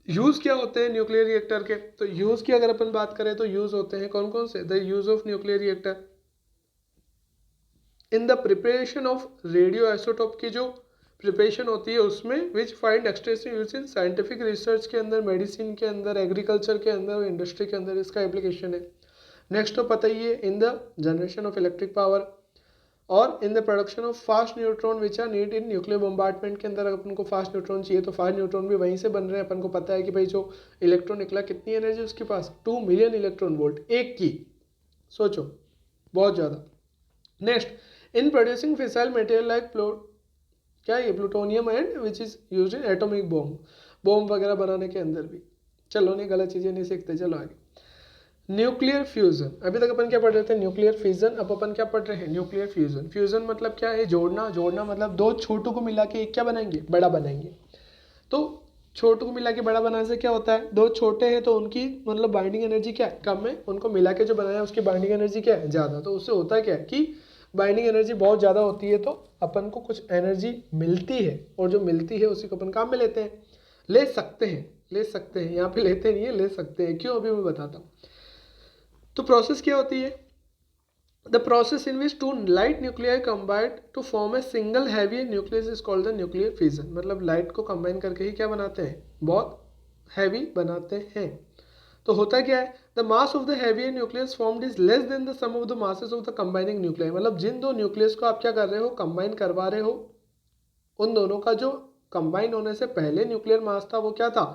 यूज़ क्या होते हैं न्यूक्लियर रिएक्टर के, तो यूज़ की अगर अपन बात करें तो यूज़ होते हैं कौन कौन से, the use of nuclear reactor in the preparation of radio isotope की जो प्रिपरेशन होती है उसमें, which find extensive use in scientific research के अंदर, मेडिसिन के अंदर, एग्रीकल्चर के अंदर, इंडस्ट्री के अंदर इसका एप्लीकेशन है। नेक्स्ट तो पता ही है, in the generation of electric power, और in the production of fast neutron which are need in nuclear bombardment के अंदर अपन को फास्ट न्यूट्रॉन चाहिए, तो फास्ट न्यूट्रॉन भी वहीं से बन रहे हैं। अपन को पता है कि भाई जो इलेक्ट्रॉन निकला कितनी एनर्जी उसके पास, 2 मिलियन इलेक्ट्रॉन वोल्ट एक की, सोचो बहुत ज़्यादा। Next in producing fissile material like क्या ये plutonium and which is used in atomic bomb वगैरह बनाने के अंदर भी। चलो नहीं, गलत चीज़ें नहीं सीखते, चलो आगे। न्यूक्लियर फ्यूजन, अभी तक अपन क्या पढ़ रहे थे, न्यूक्लियर फिजन, अब अपन क्या पढ़ रहे हैं, न्यूक्लियर फ्यूजन। फ्यूजन मतलब क्या है, जोड़ना। जोड़ना मतलब दो छोटों को मिला के एक क्या बनाएंगे, बड़ा बनाएंगे। तो छोटों को मिला के बड़ा बनाने से क्या होता है, दो छोटे हैं तो उनकी मतलब बाइंडिंग एनर्जी क्या है, कम है, उनको मिला के जो बनाया उसकी बाइंडिंग एनर्जी क्या है, ज़्यादा। तो उससे होता है क्या कि बाइंडिंग एनर्जी बहुत ज़्यादा होती है तो अपन को कुछ एनर्जी मिलती है, और जो मिलती है उसी को अपन काम में लेते हैं, ले सकते हैं, ले सकते हैं, यहाँ पे लेते नहीं है, ले सकते हैं। क्यों, अभी मैं बताता हूँ। तो प्रोसेस क्या होती है, the process in which 2 light nuclei combined to form a single heavy nucleus is called the nuclear fission. मतलब लाइट को कंबाइन करके ही क्या बनाते हैं, बहुत हैवी बनाते हैं। तो होता क्या है, the mass of the heavy nucleus formed is less than the sum of the masses of the combining nuclei. मतलब जिन दो न्यूक्लियस को आप क्या कर रहे हो, कंबाइन करवा रहे हो, उन दोनों का जो कंबाइन होने से पहले न्यूक्लियर मास था वो क्या था,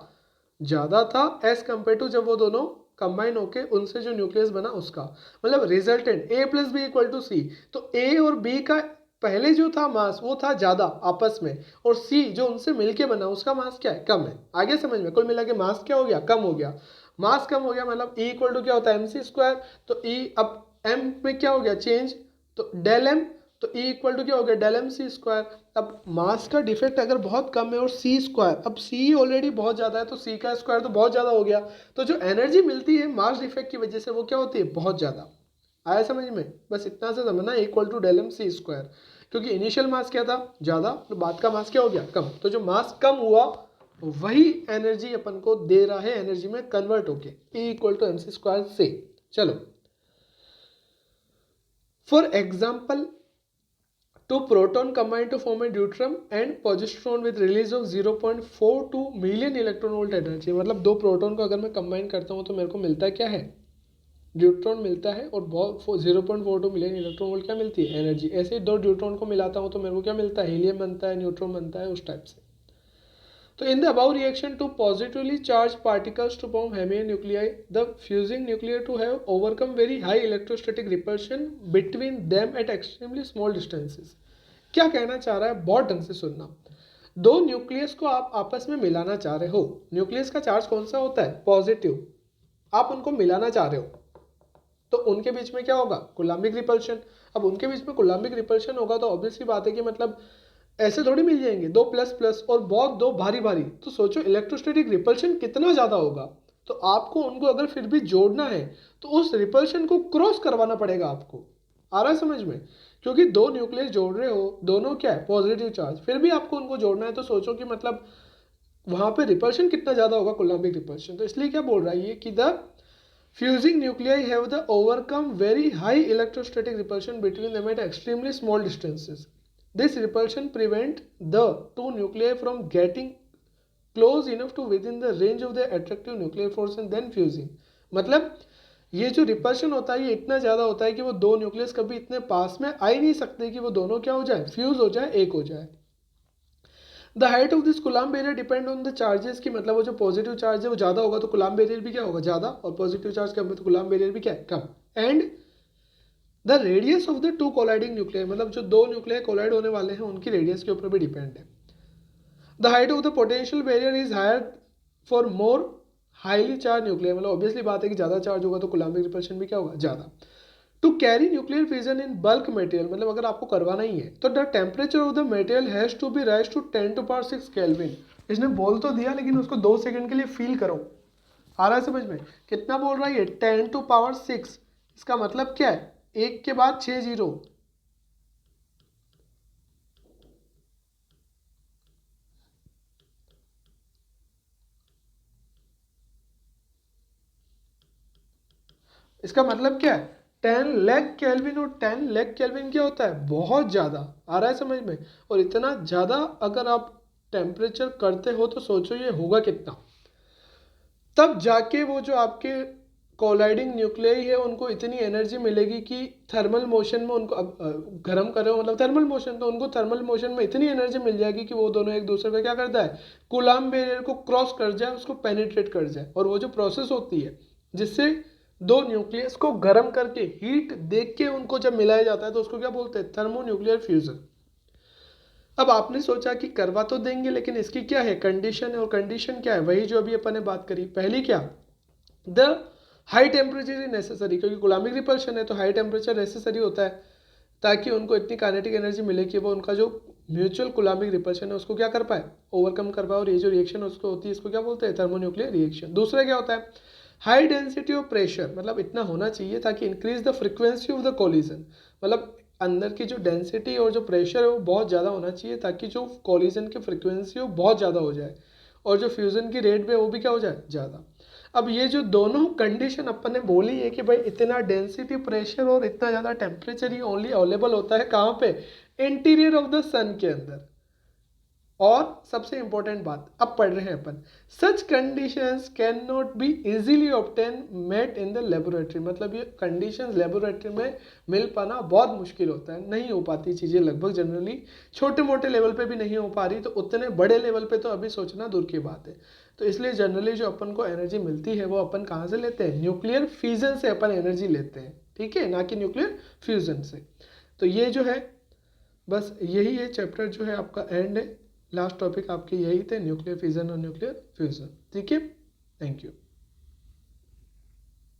ज़्यादा था, एज कम्पेयर टू जब वो दोनों कंबाइन होके उनसे जो न्यूक्लियस बना उसका। मतलब resultant A plus B equal to C, तो ए और बी का पहले जो था मास वो था ज़्यादा आपस में, और सी जो उनसे मिलके बना उसका मास क्या है, कम है। आगे समझ में, कुल मिला के मास क्या हो गया, कम हो गया। मास कम हो गया मतलब ई इक्वल टू क्या होता है, एम सी स्क्वायर। तो ई अब एम में क्या हो गया, चेंज, तो डेल एम, तो ई इक्वल टू क्या हो गया, डेल एम सी स्क्वायर। अब मास का डिफेक्ट अगर बहुत कम है और सी स्क्वायर, अब सी ऑलरेडी बहुत ज़्यादा है तो सी का स्क्वायर तो बहुत ज़्यादा हो गया, तो जो एनर्जी मिलती है मास डिफेक्ट की वजह से वो क्या होती है, बहुत ज़्यादा। आया समझ में, बस इतना से समझना, equal to del M C square, क्योंकि इनिशियल मास क्या था, ज़्यादा, तो बाद का मास क्या हो गया, कम। तो जो मास कम हुआ वही एनर्जी अपन को दे रहा है एनर्जी में कन्वर्ट होके, E equal to M C square से। चलो for example, two proton combine to form a deuterium and positron with release of 0.42 million electron volt energy. मतलब दो प्रोटॉन को अगर मैं कंबाइन करता हूँ तो मेरे को मिलता क्या है, ड्यूट्रॉन मिलता है, और 0.42 मिलियन इलेक्ट्रॉन वोल्ट क्या मिलती है, एनर्जी। ऐसे ही दो ड्यूट्रॉन को मिलाता हूँ तो मेरे को क्या मिलता है, हीलियम बनता है, न्यूट्रॉन बनता है, उस टाइप से। तो in the above reaction two positively charged particles to form heavy nuclei, the fusing nuclear to have overcome very high electrostatic repulsion between them at extremely small distances. क्या कहना चाह रहा है, बहुत ढंग से सुनना। दो न्यूक्लियस को आप आपस में मिलाना चाह रहे हो, न्यूक्लियस का चार्ज कौन सा होता है, पॉजिटिव, आप उनको मिलाना चाह रहे हो, तो उनके बीच में क्या होगा, कूलम्बिक रिपल्शन। अब उनके बीच में कूलम्बिक रिपल्शन होगा तो ऑब्वियसली बात है कि मतलब ऐसे थोड़ी मिल जाएंगे, दो प्लस प्लस और बहुत दो भारी भारी, तो सोचो इलेक्ट्रोस्टैटिक रिपल्शन कितना ज़्यादा होगा। तो आपको उनको अगर फिर भी जोड़ना है तो उस रिपल्शन को क्रॉस करवाना पड़ेगा आपको। आ रहा है समझ में, क्योंकि दो न्यूक्लियस जोड़ रहे हो, दोनों क्या है, पॉजिटिव चार्ज, फिर भी आपको उनको जोड़ना है, तो सोचो कि मतलब वहाँ पे रिपल्शन कितना ज़्यादा होगा, कूलम्बिक रिपल्शन। तो इसलिए क्या बोल रहा है ये कि the Fusing nuclei have the overcome very high electrostatic repulsion between them at extremely small distances. This repulsion prevent the two nuclei from getting close enough to within the range of the attractive nuclear force and then fusing. मतलब ये जो repulsion होता है ये इतना ज़्यादा होता है कि वो दो न्यूक्लियस कभी इतने पास में आ ही नहीं सकते कि वो दोनों क्या हो जाए, फ्यूज हो जाए, एक हो जाए. The height of this कुलाम barrier depend on the charges की, मतलब वो जो पॉजिटिव चार्ज है वो ज़्यादा होगा तो कुलाम बैरियर भी क्या होगा, ज़्यादा, और पॉजिटिव चार्ज कम है तो कुलाम बैरियर भी क्या है, कम. And the radius of the two colliding nuclear, मतलब जो दो न्यूक्लियर कोलाइड होने वाले हैं उनकी रेडियस के ऊपर भी डिपेंड है. The height of the potential barrier is higher for more highly charged nuclear, मतलब ऑब्वियसली बात है कि ज़्यादा चार्ज होगा तो कुलाम्बिक रिपल्शन भी क्या होगा, ज़्यादा. To carry nuclear fission in bulk material, मतलब अगर आपको करवाना ही है तो the temperature of the material has to be raise to 10⁻⁶ kelvin. इसने बोल तो दिया लेकिन उसको 2 सेकंड के लिए फील करो. आ रहा है समझ में, कितना बोल रहा है ये, 10⁻⁶. इसका मतलब क्या है, 1 के बाद 6 जीरो. इसका मतलब क्या है, 10 लाख केल्विन, और 10 लाख केल्विन क्या होता है, बहुत ज़्यादा. आ रहा है समझ में, और इतना ज़्यादा अगर आप टेम्परेचर करते हो तो सोचो ये होगा कितना. तब जाके वो जो आपके कोलाइडिंग न्यूक्लियाई है उनको इतनी एनर्जी मिलेगी कि थर्मल मोशन में उनको, अब गर्म कर रहे हो मतलब थर्मल मोशन, तो उनको थर्मल मोशन में इतनी एनर्जी मिल जाएगी कि वो दोनों एक दूसरे का क्या करता है, कूलम्ब बैरियर को क्रॉस कर जाए, उसको पेनिट्रेट कर जाए. और वो जो प्रोसेस होती है जिससे दो न्यूक्लियस को गर्म करके हीट देख के उनको जब मिलाया जाता है तो उसको क्या बोलते हैं, थर्मोन्यूक्लियर फ्यूजन. अब आपने सोचा कि करवा तो देंगे लेकिन इसकी क्या है कंडीशन है, और कंडीशन क्या है, वही जो अभी अपन ने बात करी. पहली क्या, the high temperature is necessary, क्योंकि कुलाम्बिक रिपल्शन है तो हाई टेम्परेचर नेसेसरी होता है ताकि उनको इतनी काइनेटिक एनर्जी मिले कि वो उनका जो म्यूचुअल कुलाम्बिक रिपल्शन है उसको क्या कर पाए, ओवरकम कर पाए. और ये जो रिएक्शन उसको होती है इसको क्या बोलते हैं, थर्मोन्यूक्लियर रिएक्शन. दूसरा क्या होता है, हाई डेंसिटी ऑफ प्रेशर, मतलब इतना होना चाहिए ताकि increase the frequency of the collision, मतलब अंदर की जो डेंसिटी और जो प्रेशर है वो बहुत ज़्यादा होना चाहिए ताकि जो कोलिजन की फ्रिक्वेंसी हो बहुत ज़्यादा हो जाए और जो फ्यूज़न की रेट भी है वो भी क्या हो जाए, ज़्यादा. अब ये जो दोनों कंडीशन अपन ने बोली है कि भाई इतना डेंसिटी प्रेशर और इतना ज़्यादा टेम्परेचर ही ओनली अवेलेबल होता है कहाँ पे, इंटीरियर ऑफ द सन के अंदर. और सबसे इंपॉर्टेंट बात अब पढ़ रहे हैं अपन, such conditions can not be easily obtained in the laboratory, मतलब ये कंडीशंस लेबोरेटरी में मिल पाना बहुत मुश्किल होता है, नहीं हो पाती चीज़ें लगभग जनरली. छोटे मोटे लेवल पे भी नहीं हो पा रही तो उतने बड़े लेवल पे तो अभी सोचना दूर की बात है. तो इसलिए जनरली जो अपन को एनर्जी मिलती है वो अपन कहाँ से लेते हैं, न्यूक्लियर फ्यूजन से अपन एनर्जी लेते हैं, ठीक है, ना कि न्यूक्लियर फ्यूजन से. तो ये जो है बस यही है चैप्टर जो है आपका एंड है. लास्ट टॉपिक आपके यही थे, न्यूक्लियर फिजन और न्यूक्लियर फ्यूजन. ठीक है, थैंक यू.